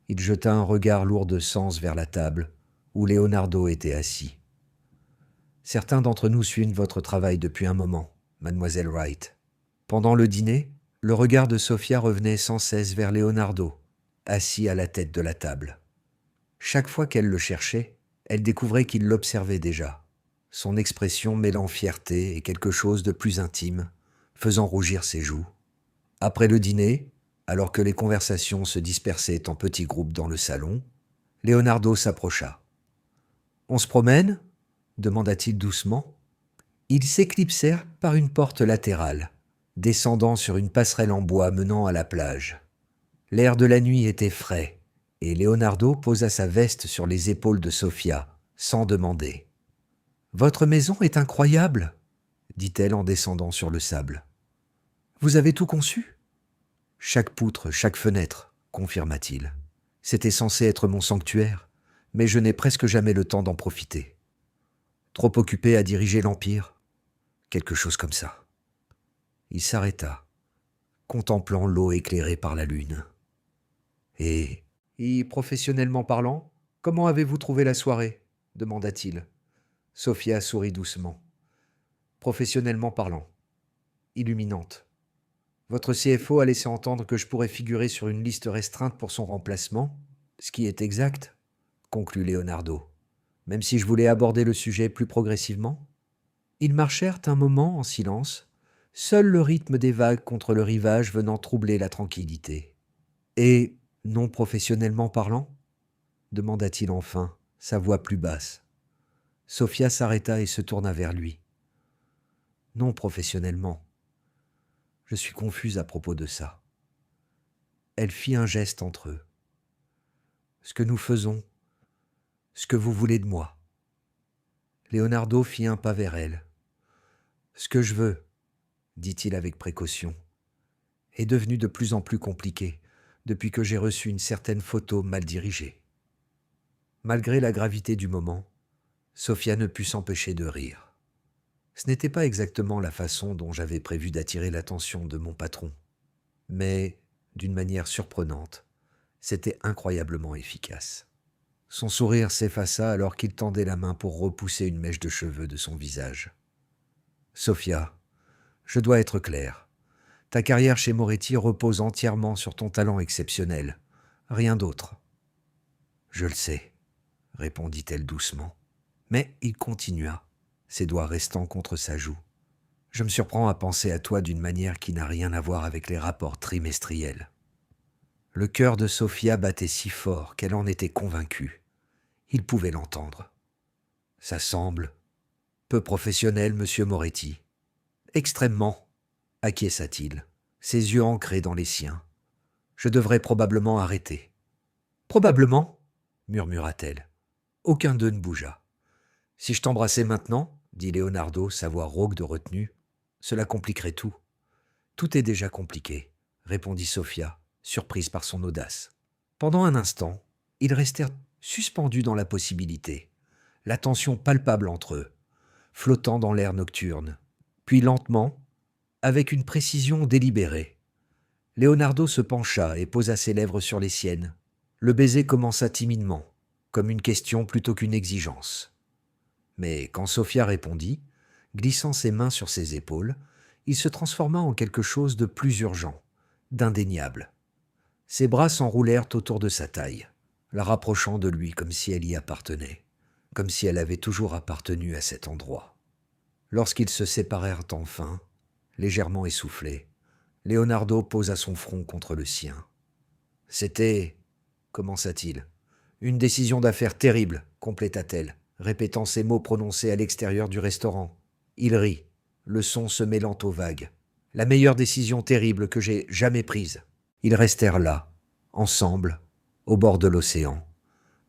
Il jeta un regard lourd de sens vers la table, où Leonardo était assis. « Certains d'entre nous suivent votre travail depuis un moment, mademoiselle Wright. » Pendant le dîner, le regard de Sophia revenait sans cesse vers Leonardo, assis à la tête de la table. Chaque fois qu'elle le cherchait, elle découvrait qu'il l'observait déjà, son expression mêlant fierté et quelque chose de plus intime, faisant rougir ses joues. Après le dîner, alors que les conversations se dispersaient en petits groupes dans le salon, Leonardo s'approcha. « On se promène » demanda-t-il doucement. Ils s'éclipsèrent par une porte latérale, descendant sur une passerelle en bois menant à la plage. L'air de la nuit était frais, et Leonardo posa sa veste sur les épaules de Sophia, sans demander. « Votre maison est incroyable » dit-elle en descendant sur le sable. « Vous avez tout conçu ?»« Chaque poutre, chaque fenêtre, » confirma-t-il. « C'était censé être mon sanctuaire, mais je n'ai presque jamais le temps d'en profiter. Trop occupé à diriger l'Empire, quelque chose comme ça. » Il s'arrêta, contemplant l'eau éclairée par la lune. « Et professionnellement parlant, comment avez-vous trouvé la soirée ?» demanda-t-il. Sophia sourit doucement. « Professionnellement parlant, illuminante. Votre CFO a laissé entendre que je pourrais figurer sur une liste restreinte pour son remplacement, ce qui est exact, » conclut Leonardo, même si je voulais aborder le sujet plus progressivement. Ils marchèrent un moment en silence, seul le rythme des vagues contre le rivage venant troubler la tranquillité. « Et, non professionnellement parlant ?» demanda-t-il enfin, sa voix plus basse. Sophia s'arrêta et se tourna vers lui. « Non professionnellement. Je suis confuse à propos de ça. » Elle fit un geste entre eux. « Ce que nous faisons, ce que vous voulez de moi. » Leonardo fit un pas vers elle. « Ce que je veux, » dit-il avec précaution, « est devenu de plus en plus compliqué depuis que j'ai reçu une certaine photo mal dirigée. » Malgré la gravité du moment, Sophia ne put s'empêcher de rire. Ce n'était pas exactement la façon dont j'avais prévu d'attirer l'attention de mon patron, mais, d'une manière surprenante, c'était incroyablement efficace. Son sourire s'effaça alors qu'il tendait la main pour repousser une mèche de cheveux de son visage. « Sophia, je dois être clair. Ta carrière chez Moretti repose entièrement sur ton talent exceptionnel, rien d'autre. » « Je le sais. » répondit-elle doucement. Mais il continua, ses doigts restant contre sa joue. Je me surprends à penser à toi d'une manière qui n'a rien à voir avec les rapports trimestriels. Le cœur de Sophia battait si fort qu'elle en était convaincue. Il pouvait l'entendre. Ça semble peu professionnel, monsieur Moretti. Extrêmement, acquiesça-t-il, ses yeux ancrés dans les siens. Je devrais probablement arrêter. Probablement, murmura-t-elle. Aucun d'eux ne bougea. Si je t'embrassais maintenant, dit Leonardo, sa voix rauque de retenue, cela compliquerait tout. Tout est déjà compliqué, répondit Sophia, surprise par son audace. Pendant un instant, ils restèrent suspendus dans la possibilité, la tension palpable entre eux, flottant dans l'air nocturne. Puis lentement, avec une précision délibérée, Leonardo se pencha et posa ses lèvres sur les siennes. Le baiser commença timidement, comme une question plutôt qu'une exigence. Mais quand Sophia répondit, glissant ses mains sur ses épaules, il se transforma en quelque chose de plus urgent, d'indéniable. Ses bras s'enroulèrent autour de sa taille, la rapprochant de lui comme si elle y appartenait, comme si elle avait toujours appartenu à cet endroit. Lorsqu'ils se séparèrent enfin, légèrement essoufflés, Leonardo posa son front contre le sien. « C'était, commença-t-il, une décision d'affaires terrible, compléta-t-elle, répétant ces mots prononcés à l'extérieur du restaurant. Il rit, le son se mêlant aux vagues. La meilleure décision terrible que j'ai jamais prise. Ils restèrent là, ensemble, au bord de l'océan.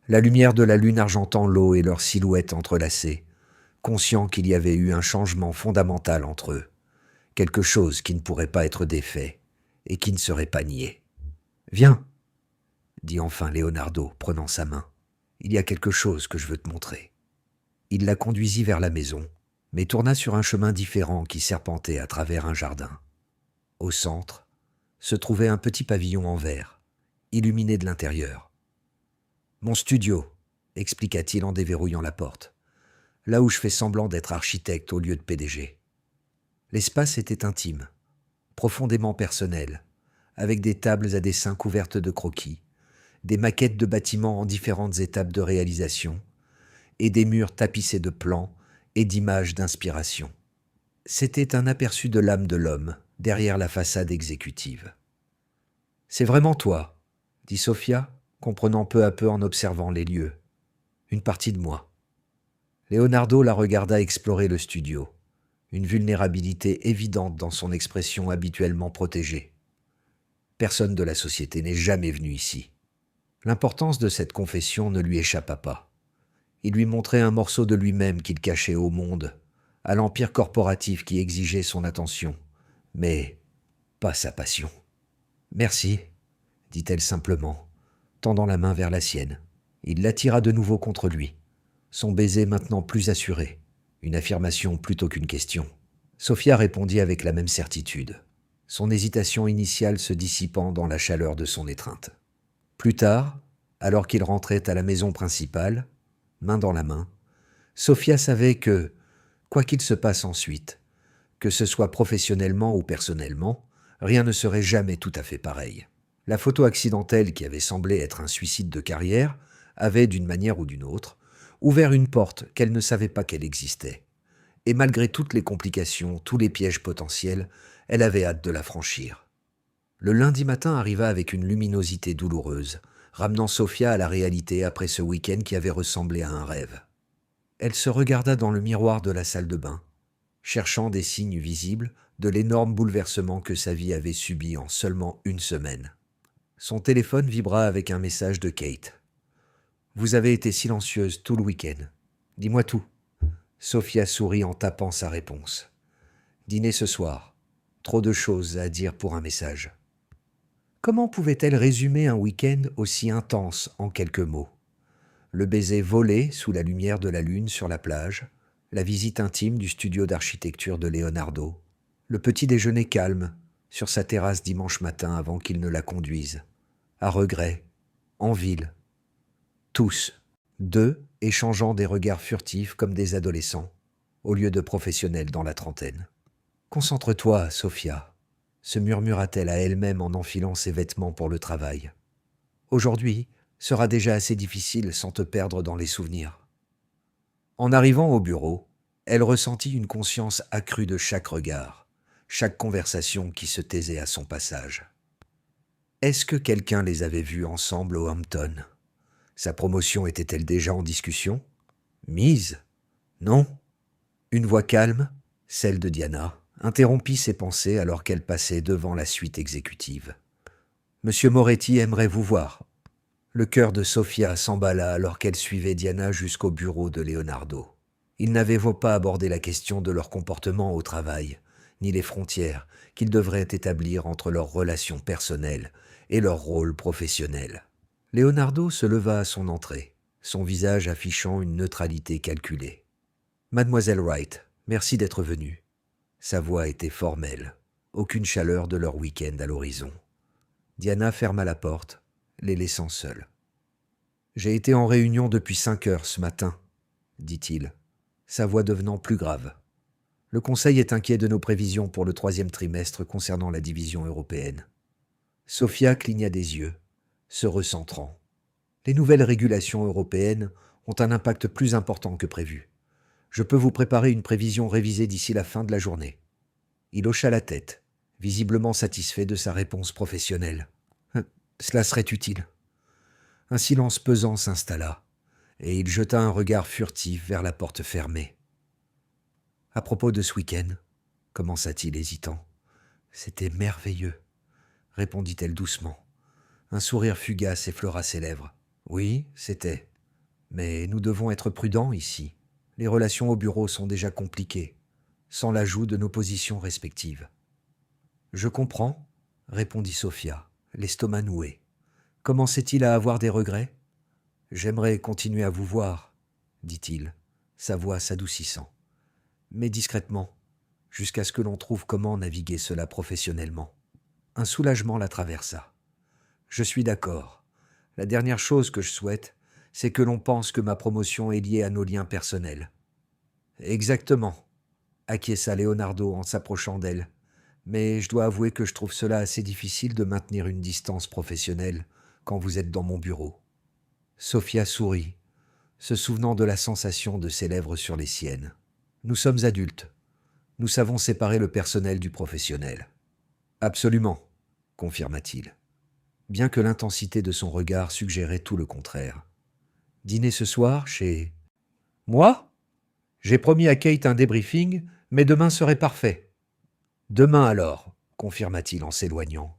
La lumière de la lune argentant l'eau et leurs silhouettes entrelacées, conscients qu'il y avait eu un changement fondamental entre eux, quelque chose qui ne pourrait pas être défait et qui ne serait pas nié. « Viens !» dit enfin Leonardo, prenant sa main. « Il y a quelque chose que je veux te montrer. » Il la conduisit vers la maison, mais tourna sur un chemin différent qui serpentait à travers un jardin. Au centre se trouvait un petit pavillon en verre, illuminé de l'intérieur. « Mon studio », expliqua-t-il en déverrouillant la porte, « là où je fais semblant d'être architecte au lieu de PDG. » L'espace était intime, profondément personnel, avec des tables à dessin couvertes de croquis, des maquettes de bâtiments en différentes étapes de réalisation, et des murs tapissés de plans et d'images d'inspiration. C'était un aperçu de l'âme de l'homme derrière la façade exécutive. « C'est vraiment toi, » dit Sophia, comprenant peu à peu en observant les lieux. « Une partie de moi. » Leonardo la regarda explorer le studio, une vulnérabilité évidente dans son expression habituellement protégée. Personne de la société n'est jamais venu ici. L'importance de cette confession ne lui échappa pas. Il lui montrait un morceau de lui-même qu'il cachait au monde, à l'empire corporatif qui exigeait son attention, mais pas sa passion. « Merci, » dit-elle simplement, tendant la main vers la sienne. Il l'attira de nouveau contre lui, son baiser maintenant plus assuré, une affirmation plutôt qu'une question. Sophia répondit avec la même certitude, son hésitation initiale se dissipant dans la chaleur de son étreinte. Plus tard, alors qu'il rentrait à la maison principale, main dans la main, Sophia savait que, quoi qu'il se passe ensuite, que ce soit professionnellement ou personnellement, rien ne serait jamais tout à fait pareil. La photo accidentelle qui avait semblé être un suicide de carrière avait, d'une manière ou d'une autre, ouvert une porte qu'elle ne savait pas qu'elle existait. Et malgré toutes les complications, tous les pièges potentiels, elle avait hâte de la franchir. Le lundi matin arriva avec une luminosité douloureuse, ramenant Sophia à la réalité après ce week-end qui avait ressemblé à un rêve. Elle se regarda dans le miroir de la salle de bain, cherchant des signes visibles de l'énorme bouleversement que sa vie avait subi en seulement une semaine. Son téléphone vibra avec un message de Kate. « Vous avez été silencieuse tout le week-end. Dis-moi tout. » Sophia sourit en tapant sa réponse. « Dîner ce soir. Trop de choses à dire pour un message. » Comment pouvait-elle résumer un week-end aussi intense en quelques mots? Le baiser volé sous la lumière de la lune sur la plage, la visite intime du studio d'architecture de Leonardo, le petit déjeuner calme sur sa terrasse dimanche matin avant qu'il ne la conduise, à regret, en ville. Tous, deux, échangeant des regards furtifs comme des adolescents, au lieu de professionnels dans la trentaine. « Concentre-toi, Sophia », se murmura-t-elle à elle-même en enfilant ses vêtements pour le travail. « Aujourd'hui, sera déjà assez difficile sans te perdre dans les souvenirs. En arrivant au bureau, elle ressentit une conscience accrue de chaque regard, chaque conversation qui se taisait à son passage. Est-ce que quelqu'un les avait vus ensemble au Hampton? Sa promotion était-elle déjà en discussion? Mise? Non? Une voix calme, celle de Diana, interrompit ses pensées alors qu'elle passait devant la suite exécutive. « Monsieur Moretti aimerait vous voir. » Le cœur de Sofia s'emballa alors qu'elle suivait Diana jusqu'au bureau de Leonardo. Ils n'avaient pas abordé la question de leur comportement au travail, ni les frontières qu'ils devraient établir entre leurs relations personnelles et leur rôle professionnel. Leonardo se leva à son entrée, son visage affichant une neutralité calculée. « Mademoiselle Wright, merci d'être venue. » Sa voix était formelle, aucune chaleur de leur week-end à l'horizon. Diana ferma la porte, les laissant seuls. « J'ai été en réunion depuis 5 heures ce matin, » dit-il, sa voix devenant plus grave. « Le Conseil est inquiet de nos prévisions pour le 3e trimestre concernant la division européenne. » Sofia cligna des yeux, se recentrant. Les nouvelles régulations européennes ont un impact plus important que prévu. Je peux vous préparer une prévision révisée d'ici la fin de la journée. Il hocha la tête, visiblement satisfait de sa réponse professionnelle. Cela serait utile. Un silence pesant s'installa, et il jeta un regard furtif vers la porte fermée. « À propos de ce week-end, » commença-t-il hésitant. « C'était merveilleux, » répondit-elle doucement. Un sourire fugace effleura ses lèvres. « Oui, c'était. Mais nous devons être prudents ici. Les relations au bureau sont déjà compliquées, sans l'ajout de nos positions respectives. »« Je comprends, » répondit Sofia, l'estomac noué. « Commençait-il à avoir des regrets ? »« J'aimerais continuer à vous voir, » dit-il, sa voix s'adoucissant. « Mais discrètement, jusqu'à ce que l'on trouve comment naviguer cela professionnellement. » Un soulagement la traversa. « Je suis d'accord. La dernière chose que je souhaite, c'est que l'on pense que ma promotion est liée à nos liens personnels. »« Exactement, » acquiesça Leonardo en s'approchant d'elle. « Mais je dois avouer que je trouve cela assez difficile de maintenir une distance professionnelle quand vous êtes dans mon bureau. » Sofia sourit, se souvenant de la sensation de ses lèvres sur les siennes. « Nous sommes adultes. Nous savons séparer le personnel du professionnel. »« Absolument, » confirma-t-il, bien que l'intensité de son regard suggérait tout le contraire. « Dîner ce soir chez... »« Moi ? J'ai promis à Kate un débriefing, mais demain serait parfait. »« Demain alors, » confirma-t-il en s'éloignant,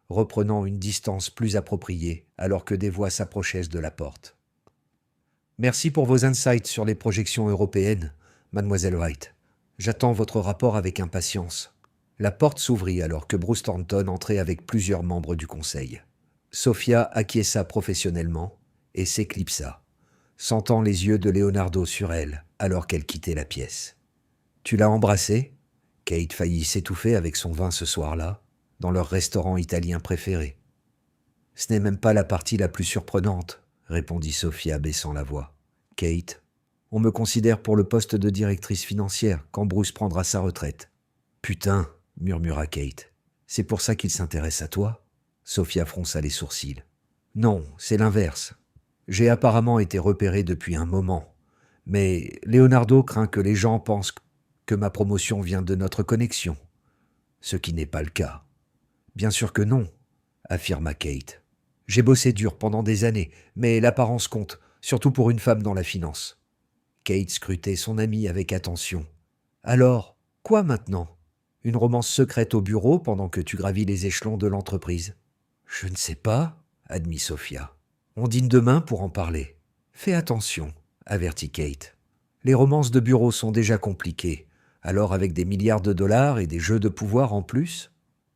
reprenant une distance plus appropriée alors que des voix s'approchaient de la porte. « Merci pour vos insights sur les projections européennes, mademoiselle Wright. J'attends votre rapport avec impatience. » La porte s'ouvrit alors que Bruce Thornton entrait avec plusieurs membres du conseil. Sofia acquiesça professionnellement et s'éclipsa, sentant les yeux de Leonardo sur elle alors qu'elle quittait la pièce. « Tu l'as embrassé ?» Kate faillit s'étouffer avec son vin ce soir-là, dans leur restaurant italien préféré. « Ce n'est même pas la partie la plus surprenante, » répondit Sofia baissant la voix. « Kate, on me considère pour le poste de directrice financière quand Bruce prendra sa retraite. »« Putain !» murmura Kate. « C'est pour ça qu'il s'intéresse à toi ?» Sofia fronça les sourcils. « Non, c'est l'inverse. J'ai apparemment été repéré depuis un moment, mais Leonardo craint que les gens pensent que ma promotion vient de notre connexion, ce qui n'est pas le cas. »« Bien sûr que non, » affirma Kate. « J'ai bossé dur pendant des années, mais l'apparence compte, surtout pour une femme dans la finance. » Kate scrutait son amie avec attention. « Alors, quoi maintenant ? Une romance secrète au bureau pendant que tu gravis les échelons de l'entreprise ? » ?»« Je ne sais pas, » admit Sofia. « On dîne demain pour en parler. »« Fais attention, » avertit Kate. « Les romances de bureau sont déjà compliquées. Alors avec des milliards de dollars et des jeux de pouvoir en plus ? » ?»«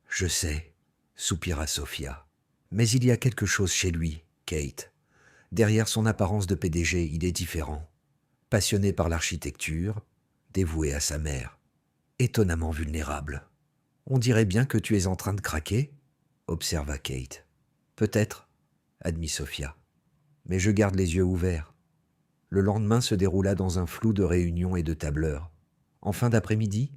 Je sais, » soupira Sofia. « Mais il y a quelque chose chez lui, Kate. Derrière son apparence de PDG, il est différent. Passionné par l'architecture, dévoué à sa mère. Étonnamment vulnérable. »« On dirait bien que tu es en train de craquer, » observa Kate. « Peut-être, » admit Sofia. « Mais je garde les yeux ouverts. » Le lendemain se déroula dans un flou de réunions et de tableurs. En fin d'après-midi,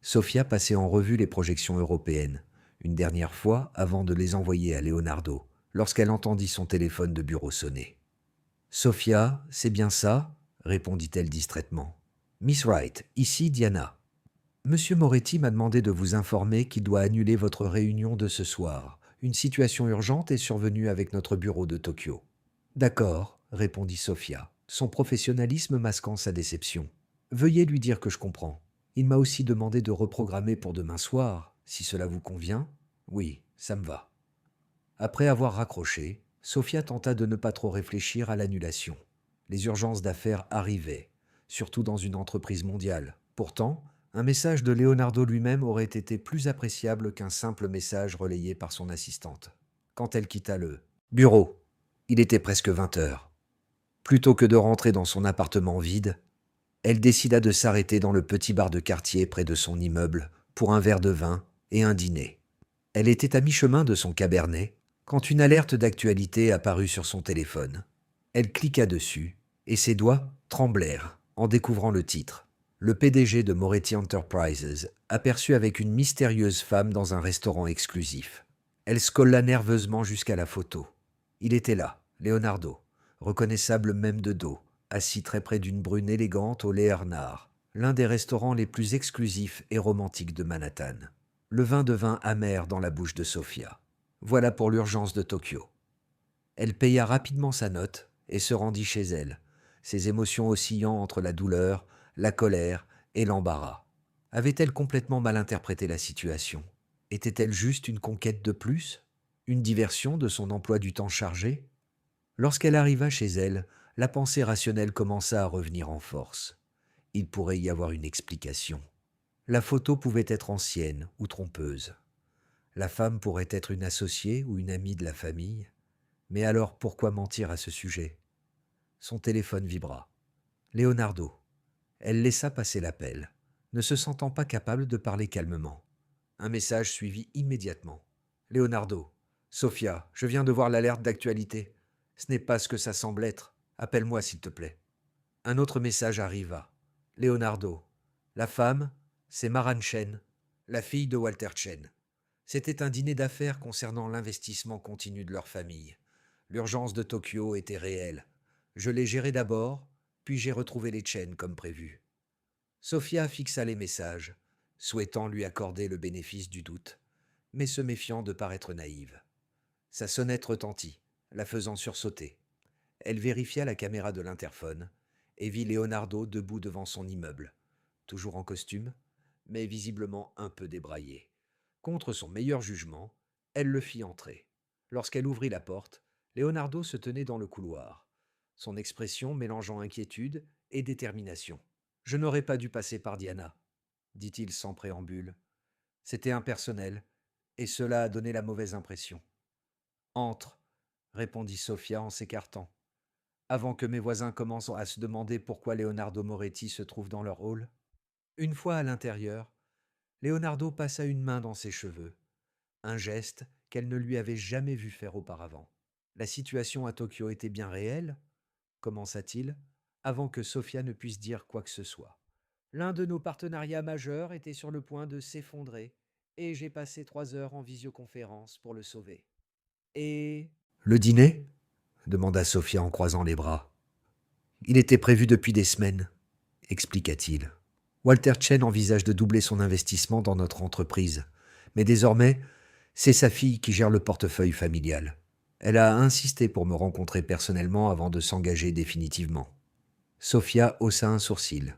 Sofia passait en revue les projections européennes, une dernière fois avant de les envoyer à Leonardo, lorsqu'elle entendit son téléphone de bureau sonner. « Sophia, c'est bien ça ?» répondit-elle distraitement. « Miss Wright, ici Diana. Monsieur Moretti m'a demandé de vous informer qu'il doit annuler votre réunion de ce soir. Une situation urgente est survenue avec notre bureau de Tokyo. »« D'accord, » répondit Sophia, son professionnalisme masquant sa déception. « Veuillez lui dire que je comprends. Il m'a aussi demandé de reprogrammer pour demain soir, si cela vous convient. »« Oui, ça me va. » Après avoir raccroché, Sophia tenta de ne pas trop réfléchir à l'annulation. Les urgences d'affaires arrivaient, surtout dans une entreprise mondiale. Pourtant, un message de Leonardo lui-même aurait été plus appréciable qu'un simple message relayé par son assistante. Quand elle quitta le bureau, il était presque 20 heures. Plutôt que de rentrer dans son appartement vide, elle décida de s'arrêter dans le petit bar de quartier près de son immeuble pour un verre de vin et un dîner. Elle était à mi-chemin de son cabernet quand une alerte d'actualité apparut sur son téléphone. Elle cliqua dessus et ses doigts tremblèrent en découvrant le titre. Le PDG de Moretti Enterprises aperçut avec une mystérieuse femme dans un restaurant exclusif. Elle scolla nerveusement jusqu'à la photo. Il était là, Leonardo, reconnaissable même de dos, assis très près d'une brune élégante au Léonard, l'un des restaurants les plus exclusifs et romantiques de Manhattan. Le vin devint amer dans la bouche de Sophia. Voilà pour l'urgence de Tokyo. Elle paya rapidement sa note et se rendit chez elle, ses émotions oscillant entre la douleur, la colère et l'embarras. Avait-elle complètement mal interprété la situation? Était-elle juste une conquête de plus? Une diversion de son emploi du temps chargé? Lorsqu'elle arriva chez elle, la pensée rationnelle commença à revenir en force. Il pourrait y avoir une explication. La photo pouvait être ancienne ou trompeuse. La femme pourrait être une associée ou une amie de la famille. Mais alors pourquoi mentir à ce sujet? Son téléphone vibra. Leonardo. Elle laissa passer l'appel, ne se sentant pas capable de parler calmement. Un message suivit immédiatement. Leonardo. Sophia, je viens de voir l'alerte d'actualité. Ce n'est pas ce que ça semble être. Appelle-moi s'il te plaît. Un autre message arriva. Leonardo. La femme, c'est Maran Chen, la fille de Walter Chen. C'était un dîner d'affaires concernant l'investissement continu de leur famille. L'urgence de Tokyo était réelle. Je l'ai géré d'abord, puis j'ai retrouvé les Chen comme prévu. Sophia fixa les messages, souhaitant lui accorder le bénéfice du doute, mais se méfiant de paraître naïve. Sa sonnette retentit, la faisant sursauter. Elle vérifia la caméra de l'interphone et vit Leonardo debout devant son immeuble, toujours en costume, mais visiblement un peu débraillé. Contre son meilleur jugement, elle le fit entrer. Lorsqu'elle ouvrit la porte, Leonardo se tenait dans le couloir, son expression mélangeant inquiétude et détermination. « Je n'aurais pas dû passer par Diana », dit-il sans préambule. C'était impersonnel, et cela a donné la mauvaise impression. « Entre », répondit Sophia en s'écartant. Avant que mes voisins commencent à se demander pourquoi Leonardo Moretti se trouve dans leur hall. Une fois à l'intérieur, Leonardo passa une main dans ses cheveux, un geste qu'elle ne lui avait jamais vu faire auparavant. La situation à Tokyo était bien réelle, commença-t-il, avant que Sophia ne puisse dire quoi que ce soit. L'un de nos partenariats majeurs était sur le point de s'effondrer, et j'ai passé 3 heures en visioconférence pour le sauver. Et... Le dîner ? Demanda Sophia en croisant les bras. Il était prévu depuis des semaines, expliqua-t-il. Walter Chen envisage de doubler son investissement dans notre entreprise, mais désormais, c'est sa fille qui gère le portefeuille familial. Elle a insisté pour me rencontrer personnellement avant de s'engager définitivement. Sophia haussa un sourcil.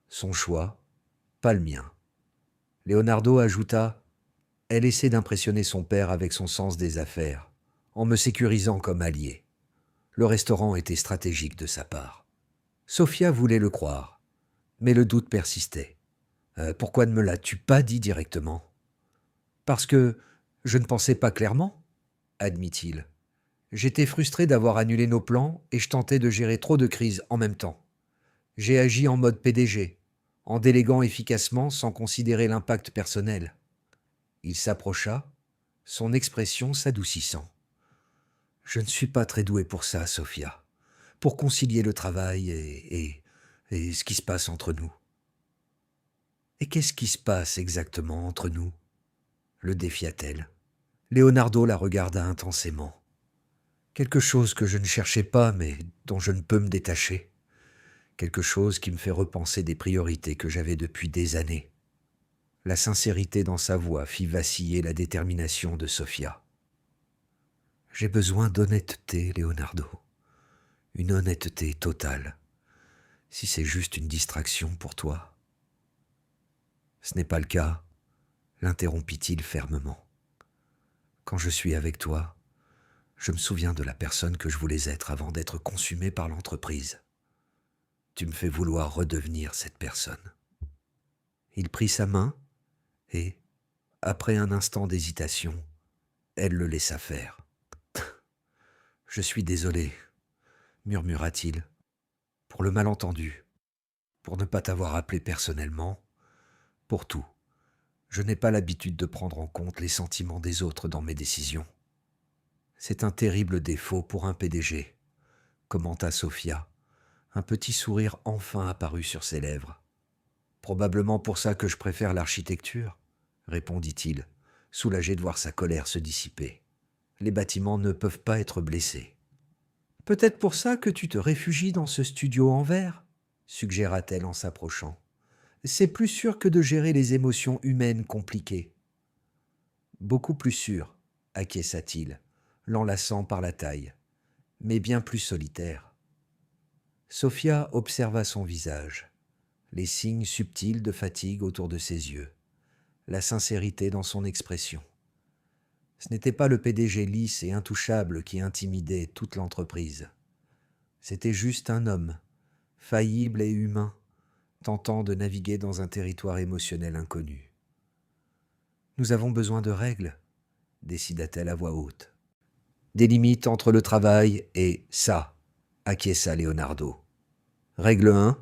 Son choix, pas le mien. Leonardo ajouta « Elle essaie d'impressionner son père avec son sens des affaires, en me sécurisant comme allié. » Le restaurant était stratégique de sa part. Sophia voulait le croire, mais le doute persistait. Pourquoi ne me l'as-tu pas dit directement ? Parce que je ne pensais pas clairement, admit-il. J'étais frustré d'avoir annulé nos plans et je tentais de gérer trop de crises en même temps. J'ai agi en mode PDG, en déléguant efficacement sans considérer l'impact personnel. Il s'approcha, son expression s'adoucissant. Je ne suis pas très doué pour ça, Sophia, pour concilier le travail et ce qui se passe entre nous. Et qu'est-ce qui se passe exactement entre nous ? Le défia-t-elle. Leonardo la regarda intensément. Quelque chose que je ne cherchais pas, mais dont je ne peux me détacher. Quelque chose qui me fait repenser des priorités que j'avais depuis des années. La sincérité dans sa voix fit vaciller la détermination de Sofia. J'ai besoin d'honnêteté, Leonardo. Une honnêteté totale. Si c'est juste une distraction pour toi. Ce n'est pas le cas, l'interrompit-il fermement. Quand je suis avec toi, je me souviens de la personne que je voulais être avant d'être consumé par l'entreprise. Tu me fais vouloir redevenir cette personne. Il prit sa main et, après un instant d'hésitation, elle le laissa faire. « Je suis désolé, murmura-t-il, pour le malentendu, pour ne pas t'avoir appelé personnellement, pour tout. Je n'ai pas l'habitude de prendre en compte les sentiments des autres dans mes décisions. C'est un terrible défaut pour un PDG, commenta Sofia, un petit sourire enfin apparu sur ses lèvres. Probablement pour ça que je préfère l'architecture, répondit-il, soulagé de voir sa colère se dissiper. Les bâtiments ne peuvent pas être blessés. Peut-être pour ça que tu te réfugies dans ce studio en verre, suggéra-t-elle en s'approchant. C'est plus sûr que de gérer les émotions humaines compliquées. Beaucoup plus sûr, acquiesça-t-il, l'enlaçant par la taille, mais bien plus solitaire. Sofia observa son visage, les signes subtils de fatigue autour de ses yeux, la sincérité dans son expression. Ce n'était pas le PDG lisse et intouchable qui intimidait toute l'entreprise. C'était juste un homme, faillible et humain, tentant de naviguer dans un territoire émotionnel inconnu. « Nous avons besoin de règles, décida-t-elle à voix haute. Des limites entre le travail et ça, acquiesça Leonardo. Règle 1,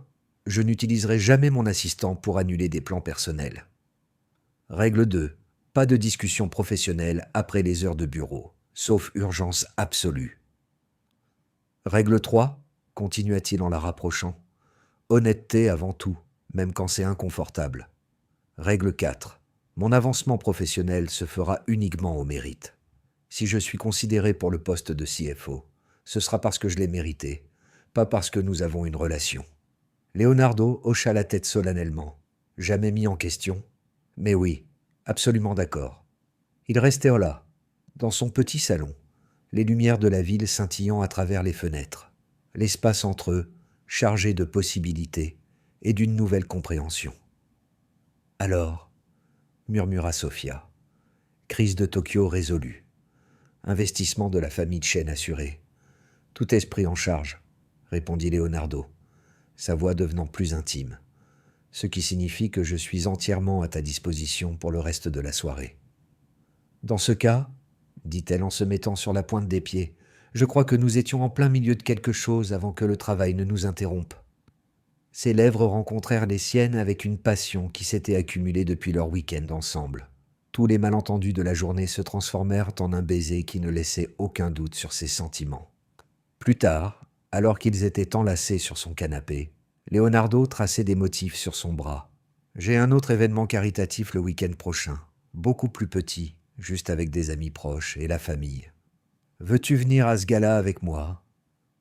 je n'utiliserai jamais mon assistant pour annuler des plans personnels. Règle 2, pas de discussion professionnelle après les heures de bureau, sauf urgence absolue. Règle 3, continua-t-il en la rapprochant, honnêteté avant tout, même quand c'est inconfortable. Règle 4, mon avancement professionnel se fera uniquement au mérite. Si je suis considéré pour le poste de CFO, ce sera parce que je l'ai mérité, pas parce que nous avons une relation. Leonardo hocha la tête solennellement, jamais mis en question. Mais oui, absolument d'accord. Il restait là, dans son petit salon, les lumières de la ville scintillant à travers les fenêtres, l'espace entre eux, chargé de possibilités et d'une nouvelle compréhension. Alors, murmura Sofia, crise de Tokyo résolue. Investissement de la famille Chen assuré. Tout esprit en charge, répondit Leonardo, sa voix devenant plus intime, ce qui signifie que je suis entièrement à ta disposition pour le reste de la soirée. Dans ce cas, dit-elle en se mettant sur la pointe des pieds, je crois que nous étions en plein milieu de quelque chose avant que le travail ne nous interrompe. Ses lèvres rencontrèrent les siennes avec une passion qui s'était accumulée depuis leur week-end ensemble. Tous les malentendus de la journée se transformèrent en un baiser qui ne laissait aucun doute sur ses sentiments. Plus tard, alors qu'ils étaient enlacés sur son canapé, Leonardo traçait des motifs sur son bras. « J'ai un autre événement caritatif le week-end prochain, beaucoup plus petit, juste avec des amis proches et la famille. Veux-tu venir à ce gala avec moi?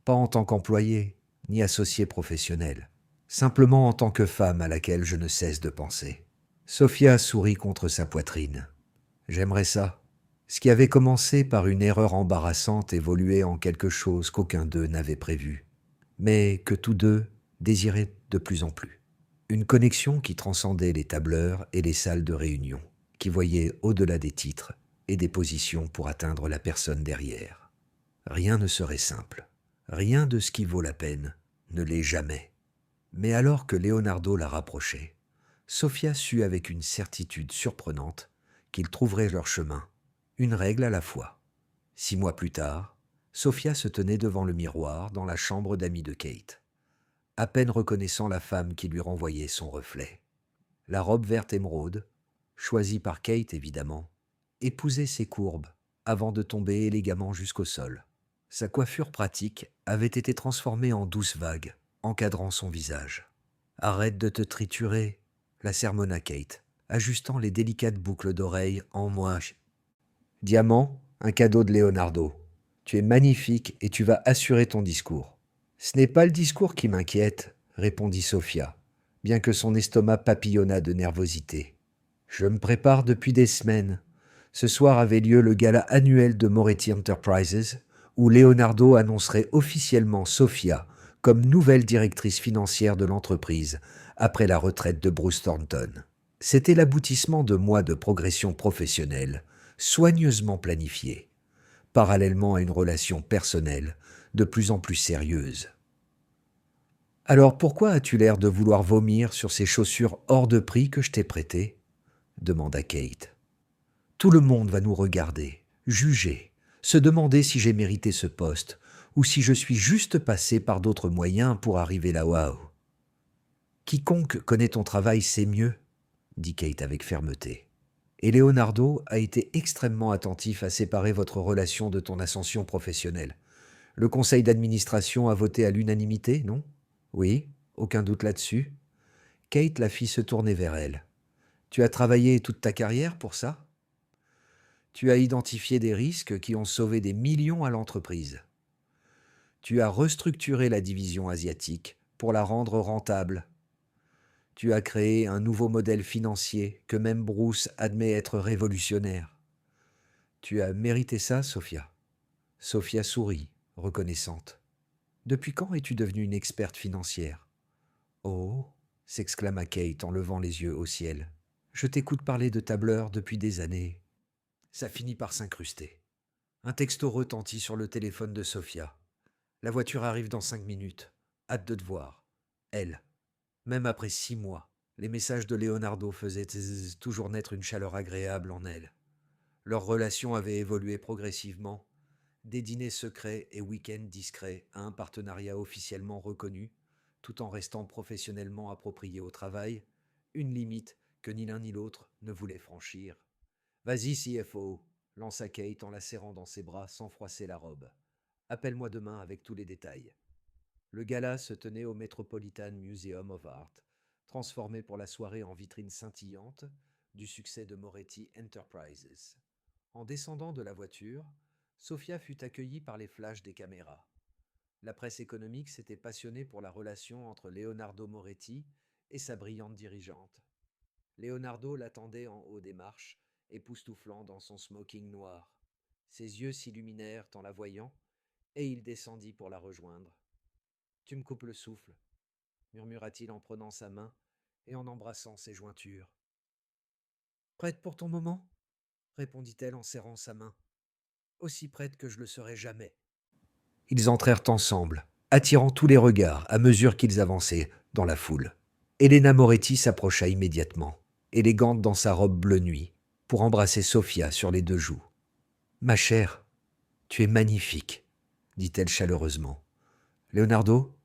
Pas en tant qu'employé, ni associé professionnel, simplement en tant que femme à laquelle je ne cesse de penser. » Sofia sourit contre sa poitrine. « J'aimerais ça. » Ce qui avait commencé par une erreur embarrassante évoluait en quelque chose qu'aucun d'eux n'avait prévu, mais que tous deux désiraient de plus en plus. Une connexion qui transcendait les tableurs et les salles de réunion, qui voyait au-delà des titres et des positions pour atteindre la personne derrière. Rien ne serait simple. Rien de ce qui vaut la peine ne l'est jamais. Mais alors que Leonardo la rapprochait, Sofia sut avec une certitude surprenante qu'ils trouveraient leur chemin, une règle à la fois. 6 mois plus tard, Sofia se tenait devant le miroir dans la chambre d'amis de Kate, à peine reconnaissant la femme qui lui renvoyait son reflet. La robe verte émeraude, choisie par Kate évidemment, épousait ses courbes avant de tomber élégamment jusqu'au sol. Sa coiffure pratique avait été transformée en douce vague, encadrant son visage. « Arrête de te triturer », la sermonna Kate, ajustant les délicates boucles d'oreilles en moche. « Diamant, un cadeau de Leonardo. Tu es magnifique et tu vas assurer ton discours. Ce n'est pas le discours qui m'inquiète, répondit Sophia, bien que son estomac papillonna de nervosité. Je me prépare depuis des semaines. Ce soir avait lieu le gala annuel de Moretti Enterprises, où Leonardo annoncerait officiellement Sophia comme nouvelle directrice financière de l'entreprise après la retraite de Bruce Thornton. C'était l'aboutissement de mois de progression professionnelle, soigneusement planifiée, parallèlement à une relation personnelle de plus en plus sérieuse. Alors pourquoi as-tu l'air de vouloir vomir sur ces chaussures hors de prix que je t'ai prêtées ? Demanda Kate. Tout le monde va nous regarder, juger, se demander si j'ai mérité ce poste ou si je suis juste passé par d'autres moyens pour arriver là-haut. Quiconque connaît ton travail sait mieux, dit Kate avec fermeté. Et Leonardo a été extrêmement attentif à séparer votre relation de ton ascension professionnelle. Le conseil d'administration a voté à l'unanimité, non ? Oui, aucun doute là-dessus. Kate la fit se tourner vers elle. Tu as travaillé toute ta carrière pour ça ? Tu as identifié des risques qui ont sauvé des millions à l'entreprise. Tu as restructuré la division asiatique pour la rendre rentable. Tu as créé un nouveau modèle financier que même Bruce admet être révolutionnaire. Tu as mérité ça, Sophia. Sophia sourit, reconnaissante. Depuis quand es-tu devenue une experte financière ? Oh, s'exclama Kate en levant les yeux au ciel. Je t'écoute parler de tableur depuis des années. Ça finit par s'incruster. Un texto retentit sur le téléphone de Sophia. La voiture arrive dans 5 minutes. Hâte de te voir. Elle. Même après 6 mois, les messages de Leonardo faisaient toujours naître une chaleur agréable en elle. Leur relation avait évolué progressivement. Des dîners secrets et week-ends discrets à un partenariat officiellement reconnu, tout en restant professionnellement approprié au travail, une limite que ni l'un ni l'autre ne voulait franchir. « Vas-y, CFO !» lança Kate en la serrant dans ses bras sans froisser la robe. « Appelle-moi demain avec tous les détails. » Le gala se tenait au Metropolitan Museum of Art, transformé pour la soirée en vitrine scintillante du succès de Moretti Enterprises. En descendant de la voiture, Sophia fut accueillie par les flashs des caméras. La presse économique s'était passionnée pour la relation entre Leonardo Moretti et sa brillante dirigeante. Leonardo l'attendait en haut des marches, époustouflant dans son smoking noir. Ses yeux s'illuminèrent en la voyant, et il descendit pour la rejoindre. « Tu me coupes le souffle » murmura-t-il en prenant sa main et en embrassant ses jointures. « Prête pour ton moment ?» répondit-elle en serrant sa main. « Aussi prête que je le serai jamais. » Ils entrèrent ensemble, attirant tous les regards à mesure qu'ils avançaient dans la foule. Elena Moretti s'approcha immédiatement, élégante dans sa robe bleu nuit, pour embrasser Sophia sur les 2 joues. « Ma chère, tu es magnifique, » dit-elle chaleureusement. « Leonardo,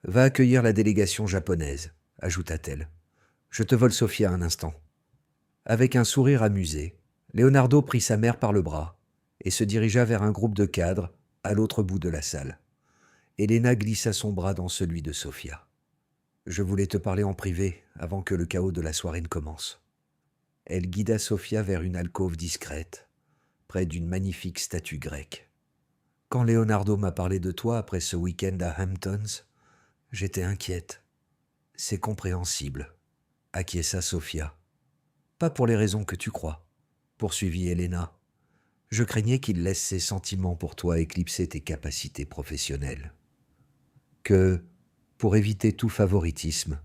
va accueillir la délégation japonaise, » ajouta-t-elle. « Je te vole Sophia un instant. » Avec un sourire amusé, Leonardo prit sa mère par le bras et se dirigea vers un groupe de cadres à l'autre bout de la salle. Elena glissa son bras dans celui de Sophia. « Je voulais te parler en privé avant que le chaos de la soirée ne commence. » Elle guida Sophia vers une alcôve discrète, près d'une magnifique statue grecque. « Quand Leonardo m'a parlé de toi après ce week-end à Hamptons, j'étais inquiète. »« C'est compréhensible, » acquiesça Sophia. « Pas pour les raisons que tu crois, » poursuivit Elena. « Je craignais qu'il laisse ses sentiments pour toi éclipser tes capacités professionnelles. Que, pour éviter tout favoritisme,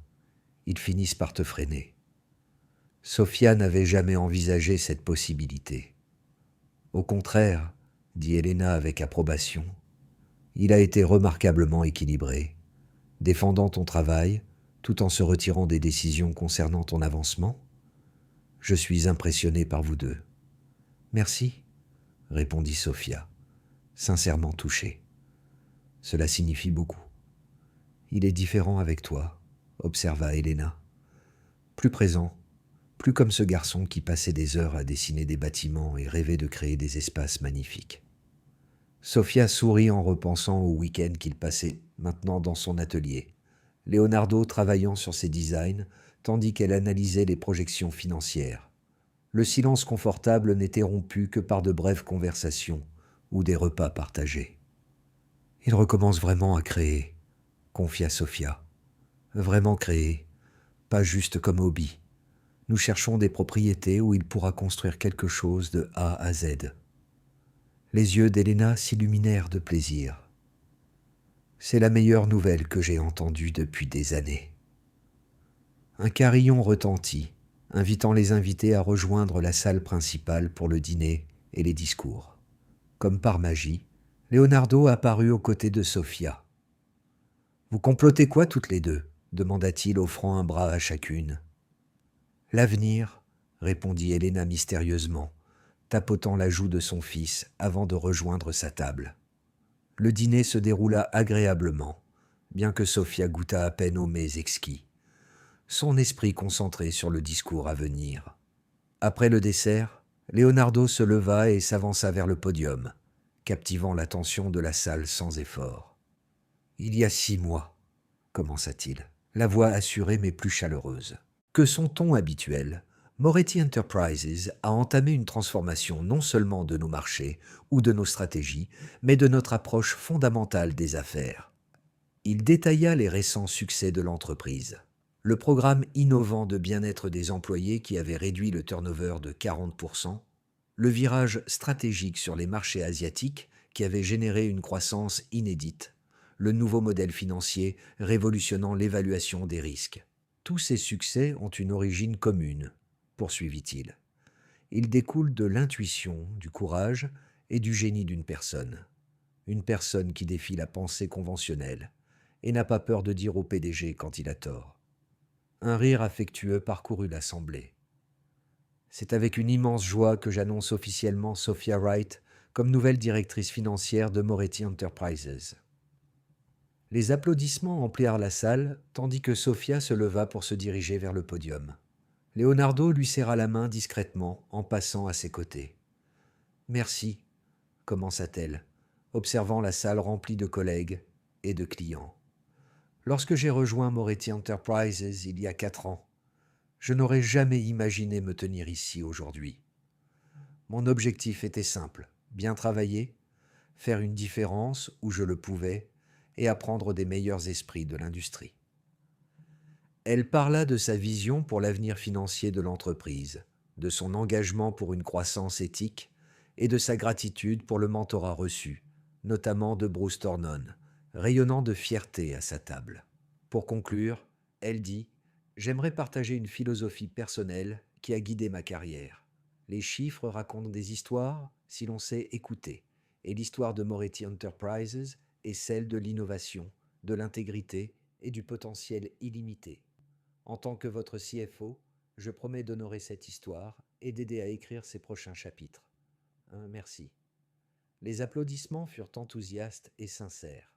ils finissent par te freiner. » Sophia n'avait jamais envisagé cette possibilité. « Au contraire, » dit Elena avec approbation, « il a été remarquablement équilibré, défendant ton travail tout en se retirant des décisions concernant ton avancement. Je suis impressionné par vous deux. »« Merci, » répondit Sophia, sincèrement touchée. « Cela signifie beaucoup. »« Il est différent avec toi, » observa Elena. « Plus présent, plus comme ce garçon qui passait des heures à dessiner des bâtiments et rêvait de créer des espaces magnifiques. » Sophia sourit en repensant au week-end qu'il passait maintenant dans son atelier, Leonardo travaillant sur ses designs tandis qu'elle analysait les projections financières. Le silence confortable n'était rompu que par de brèves conversations ou des repas partagés. Il recommence vraiment à créer, confia Sophia. Vraiment créer, pas juste comme hobby. Nous cherchons des propriétés où il pourra construire quelque chose de A à Z. Les yeux d'Elena s'illuminèrent de plaisir. C'est la meilleure nouvelle que j'ai entendue depuis des années. Un carillon retentit, invitant les invités à rejoindre la salle principale pour le dîner et les discours. Comme par magie, Leonardo apparut aux côtés de Sophia. « Vous complotez quoi toutes les deux » demanda-t-il, offrant un bras à chacune. « L'avenir, » répondit Elena mystérieusement, tapotant la joue de son fils avant de rejoindre sa table. Le dîner se déroula agréablement, bien que Sophia goûtât à peine aux mets exquis, son esprit concentré sur le discours à venir. Après le dessert, Leonardo se leva et s'avança vers le podium, captivant l'attention de la salle sans effort. « Il y a 6 mois, » commença-t-il, la voix assurée mais plus chaleureuse. Que son ton habituel, Moretti Enterprises a entamé une transformation non seulement de nos marchés ou de nos stratégies, mais de notre approche fondamentale des affaires. Il détailla les récents succès de l'entreprise. Le programme innovant de bien-être des employés qui avait réduit le turnover de 40%, le virage stratégique sur les marchés asiatiques qui avait généré une croissance inédite, le nouveau modèle financier révolutionnant l'évaluation des risques. Tous ces succès ont une origine commune, poursuivit-il. Ils découlent de l'intuition, du courage et du génie d'une personne. Une personne qui défie la pensée conventionnelle et n'a pas peur de dire au PDG quand il a tort. Un rire affectueux parcourut l'assemblée. C'est avec une immense joie que j'annonce officiellement Sophia Wright comme nouvelle directrice financière de Moretti Enterprises. Les applaudissements emplirent la salle, tandis que Sophia se leva pour se diriger vers le podium. Leonardo lui serra la main discrètement en passant à ses côtés. « Merci » commença-t-elle, observant la salle remplie de collègues et de clients. « Lorsque j'ai rejoint Moretti Enterprises il y a 4 ans, je n'aurais jamais imaginé me tenir ici aujourd'hui. Mon objectif était simple, bien travailler, faire une différence où je le pouvais, et apprendre des meilleurs esprits de l'industrie. » Elle parla de sa vision pour l'avenir financier de l'entreprise, de son engagement pour une croissance éthique et de sa gratitude pour le mentorat reçu, notamment de Bruce Thornton, rayonnant de fierté à sa table. Pour conclure, elle dit « J'aimerais partager une philosophie personnelle qui a guidé ma carrière. Les chiffres racontent des histoires si l'on sait écouter, et l'histoire de Moretti Enterprises est celle de l'innovation, de l'intégrité et du potentiel illimité. En tant que votre CFO, je promets d'honorer cette histoire et d'aider à écrire ses prochains chapitres. Merci. » Les applaudissements furent enthousiastes et sincères.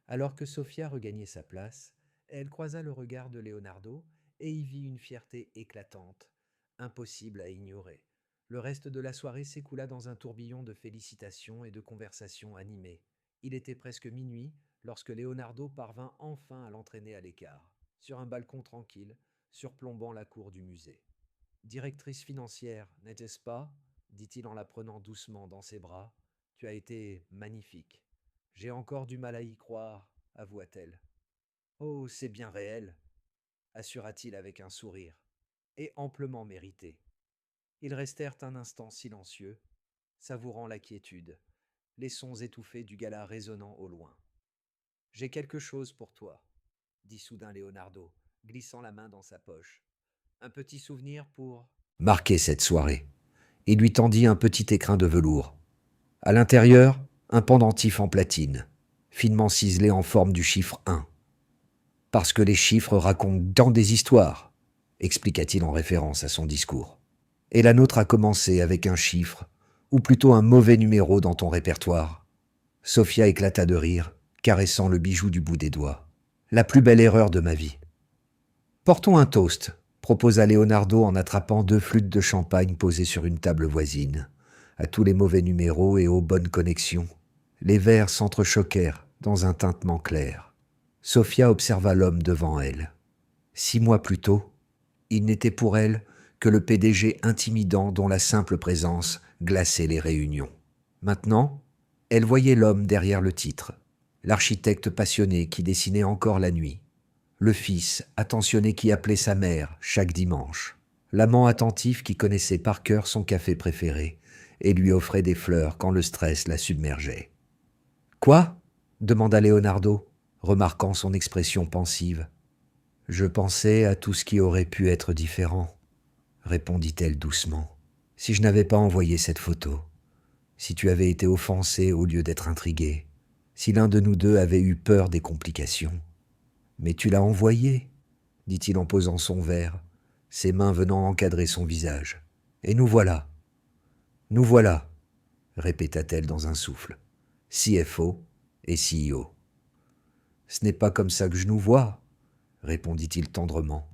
Alors que Sophia regagnait sa place, elle croisa le regard de Leonardo et y vit une fierté éclatante, impossible à ignorer. Le reste de la soirée s'écoula dans un tourbillon de félicitations et de conversations animées. Il était presque minuit lorsque Leonardo parvint enfin à l'entraîner à l'écart, sur un balcon tranquille, surplombant la cour du musée. « Directrice financière, n'était-ce pas ?» dit-il en la prenant doucement dans ses bras. « Tu as été magnifique. J'ai encore du mal à y croire, avoua-t-elle. »« Oh, c'est bien réel, » assura-t-il avec un sourire, et amplement mérité. Ils restèrent un instant silencieux, savourant la quiétude, les sons étouffés du gala résonnant au loin. « J'ai quelque chose pour toi, » dit soudain Leonardo, glissant la main dans sa poche. « Un petit souvenir pour... » marquer cette soirée. Il lui tendit un petit écrin de velours. À l'intérieur, un pendentif en platine, finement ciselé en forme du chiffre 1. « Parce que les chiffres racontent tant des histoires, » expliqua-t-il en référence à son discours. « Et la nôtre a commencé avec un chiffre, ou plutôt un mauvais numéro dans ton répertoire. » Sophia éclata de rire, caressant le bijou du bout des doigts. « La plus belle erreur de ma vie. »« Portons un toast, » proposa Leonardo en attrapant 2 flûtes de champagne posées sur une table voisine. À tous les mauvais numéros et aux bonnes connexions. Les verres s'entrechoquèrent dans un tintement clair. Sophia observa l'homme devant elle. 6 mois plus tôt, il n'était pour elle que le PDG intimidant dont la simple présence glaçait les réunions. Maintenant, Elle voyait l'homme derrière le titre, l'architecte passionné qui dessinait encore la nuit, le fils attentionné qui appelait sa mère chaque dimanche, l'amant attentif qui connaissait par cœur son café préféré et lui offrait des fleurs quand le stress la submergeait. « Quoi ?» demanda Leonardo, remarquant son expression pensive. « Je pensais à tout ce qui aurait pu être différent, » répondit-elle doucement. « Si je n'avais pas envoyé cette photo, si tu avais été offensé au lieu d'être intrigué, si l'un de nous deux avait eu peur des complications. Mais tu l'as envoyé, dit-il en posant son verre, ses mains venant encadrer son visage. Et nous voilà, répéta-t-elle dans un souffle. CFO et CEO. Ce n'est pas comme ça que je nous vois, répondit-il tendrement.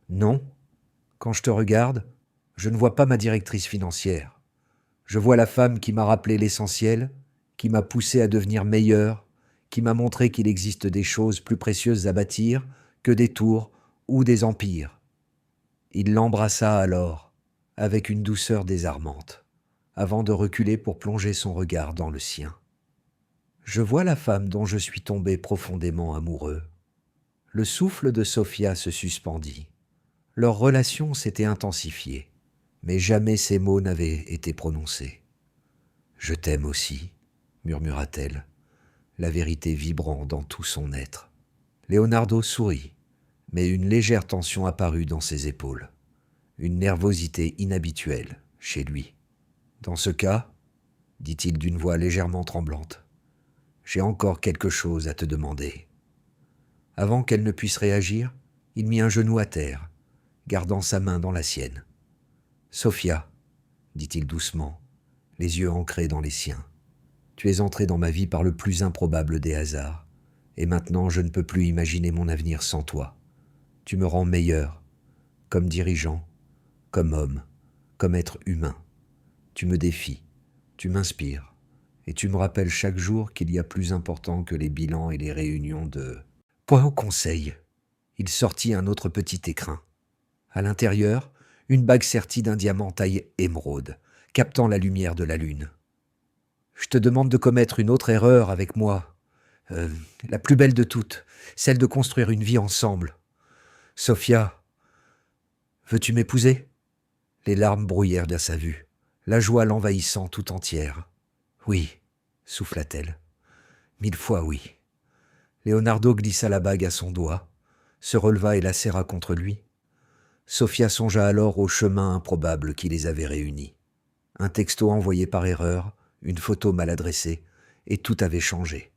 Non, quand je te regarde, je ne vois pas ma directrice financière. Je vois la femme qui m'a rappelé l'essentiel, qui m'a poussé à devenir meilleur, qui m'a montré qu'il existe des choses plus précieuses à bâtir que des tours ou des empires. Il l'embrassa alors, avec une douceur désarmante, avant de reculer pour plonger son regard dans le sien. Je vois la femme dont je suis tombé profondément amoureux. Le souffle de Sophia se suspendit. Leur relation s'était intensifiée, mais jamais ces mots n'avaient été prononcés. « Je t'aime aussi », murmura-t-elle, la vérité vibrant dans tout son être. Leonardo sourit, mais une légère tension apparut dans ses épaules, une nervosité inhabituelle chez lui. « Dans ce cas, dit-il d'une voix légèrement tremblante, j'ai encore quelque chose à te demander. » Avant qu'elle ne puisse réagir, il mit un genou à terre, gardant sa main dans la sienne. « Sophia, dit-il doucement, les yeux ancrés dans les siens, tu es entrée dans ma vie par le plus improbable des hasards, et maintenant je ne peux plus imaginer mon avenir sans toi. Tu me rends meilleur, comme dirigeant, comme homme, comme être humain. Tu me défies, tu m'inspires, et tu me rappelles chaque jour qu'il y a plus important que les bilans et les réunions de... Point au conseil. Il sortit un autre petit écrin. À l'intérieur, une bague sertie d'un diamant taille émeraude, captant la lumière de la lune. Je te demande de commettre une autre erreur avec moi, la plus belle de toutes, celle de construire une vie ensemble. Sophia, veux-tu m'épouser ? Les larmes brouillèrent à sa vue, la joie l'envahissant tout entière. Oui, souffla-t-elle. 1000 fois oui. Leonardo glissa la bague à son doigt, se releva et la serra contre lui. Sophia songea alors au chemin improbable qui les avait réunis. Un texto envoyé par erreur, une photo mal adressée, et tout avait changé.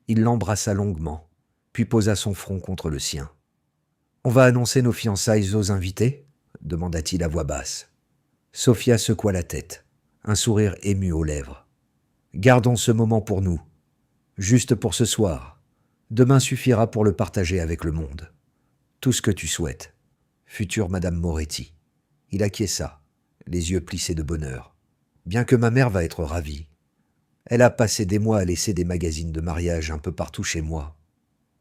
Il l'embrassa longuement, puis posa son front contre le sien. « On va annoncer nos fiançailles aux invités ?» demanda-t-il à voix basse. Sophia secoua la tête, un sourire ému aux lèvres. « Gardons ce moment pour nous, juste pour ce soir. Demain suffira pour le partager avec le monde. Tout ce que tu souhaites, future Madame Moretti. » Il acquiesça, les yeux plissés de bonheur. « Bien que ma mère va être ravie. Elle a passé des mois à laisser des magazines de mariage un peu partout chez moi.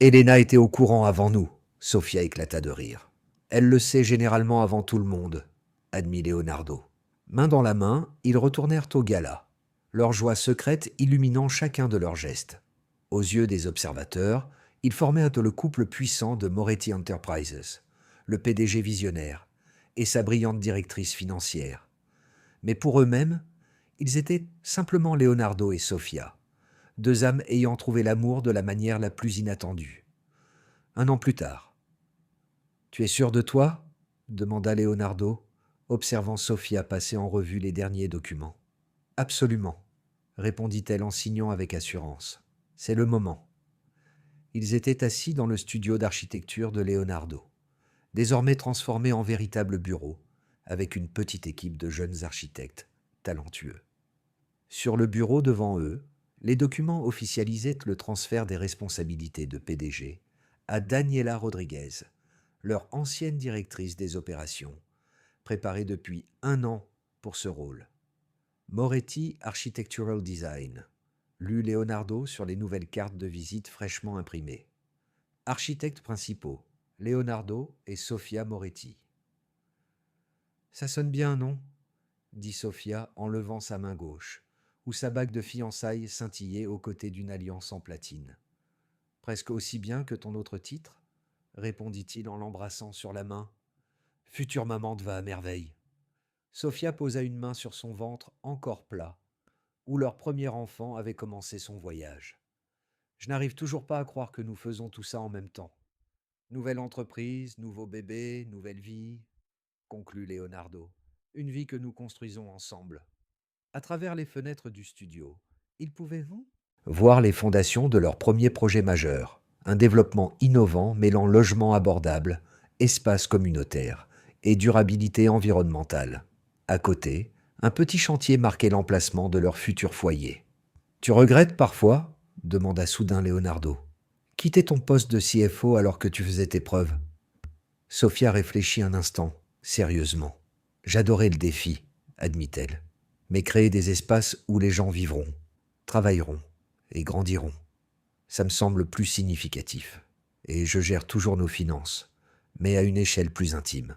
Elena était au courant avant nous. » Sophia éclata de rire. « Elle le sait généralement avant tout le monde, » admit Leonardo. Main dans la main, ils retournèrent au gala, leur joie secrète illuminant chacun de leurs gestes. Aux yeux des observateurs, ils formaient le couple puissant de Moretti Enterprises, le PDG visionnaire, et sa brillante directrice financière. Mais pour eux-mêmes, ils étaient simplement Leonardo et Sophia, deux âmes ayant trouvé l'amour de la manière la plus inattendue. 1 an plus tard. « Tu es sûr de toi ?» demanda Leonardo, observant Sophia passer en revue les derniers documents. « Absolument, » répondit-elle en signant avec assurance. « C'est le moment. » Ils étaient assis dans le studio d'architecture de Leonardo, désormais transformé en véritable bureau, avec une petite équipe de jeunes architectes talentueux. Sur le bureau devant eux, les documents officialisaient le transfert des responsabilités de PDG à Daniela Rodriguez, leur ancienne directrice des opérations, préparée depuis 1 an pour ce rôle. Moretti Architectural Design, lut Leonardo sur les nouvelles cartes de visite fraîchement imprimées. Architectes principaux, Leonardo et Sophia Moretti. « Ça sonne bien, non ?» dit Sophia en levant sa main gauche, où sa bague de fiançailles scintillait aux côtés d'une alliance en platine. Presque aussi bien que ton autre titre, répondit-il en l'embrassant sur la main. Future maman te va à merveille. Sophia posa une main sur son ventre encore plat, où leur premier enfant avait commencé son voyage. Je n'arrive toujours pas à croire que nous faisons tout ça en même temps. Nouvelle entreprise, nouveau bébé, nouvelle vie, conclut Leonardo. Une vie que nous construisons ensemble. À travers les fenêtres du studio, ils pouvaient voir les fondations de leur premier projet majeur, un développement innovant mêlant logement abordable, espace communautaire et durabilité environnementale. À côté, un petit chantier marquait l'emplacement de leur futur foyer. Tu regrettes parfois demanda soudain Leonardo. Quitter ton poste de CFO alors que tu faisais tes preuves. Sophia réfléchit un instant, sérieusement. J'adorais le défi, admit-elle, mais créer des espaces où les gens vivront, travailleront et grandiront, ça me semble plus significatif. Et je gère toujours nos finances, mais à une échelle plus intime.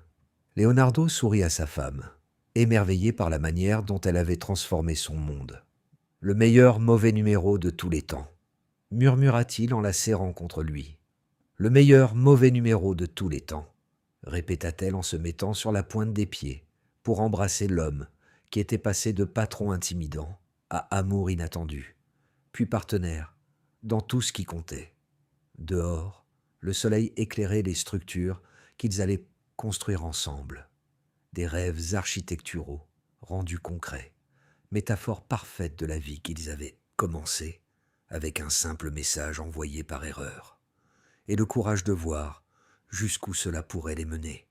Leonardo sourit à sa femme, émerveillé par la manière dont elle avait transformé son monde. Le meilleur mauvais numéro de tous les temps, murmura-t-il en la serrant contre lui. Le meilleur mauvais numéro de tous les temps, répéta-t-elle en se mettant sur la pointe des pieds pour embrasser l'homme qui était passé de patron intimidant à amour inattendu, puis partenaire dans tout ce qui comptait. Dehors, le soleil éclairait les structures qu'ils allaient construire ensemble. Des rêves architecturaux rendus concrets, métaphore parfaite de la vie qu'ils avaient commencée avec un simple message envoyé par erreur, et le courage de voir jusqu'où cela pourrait les mener.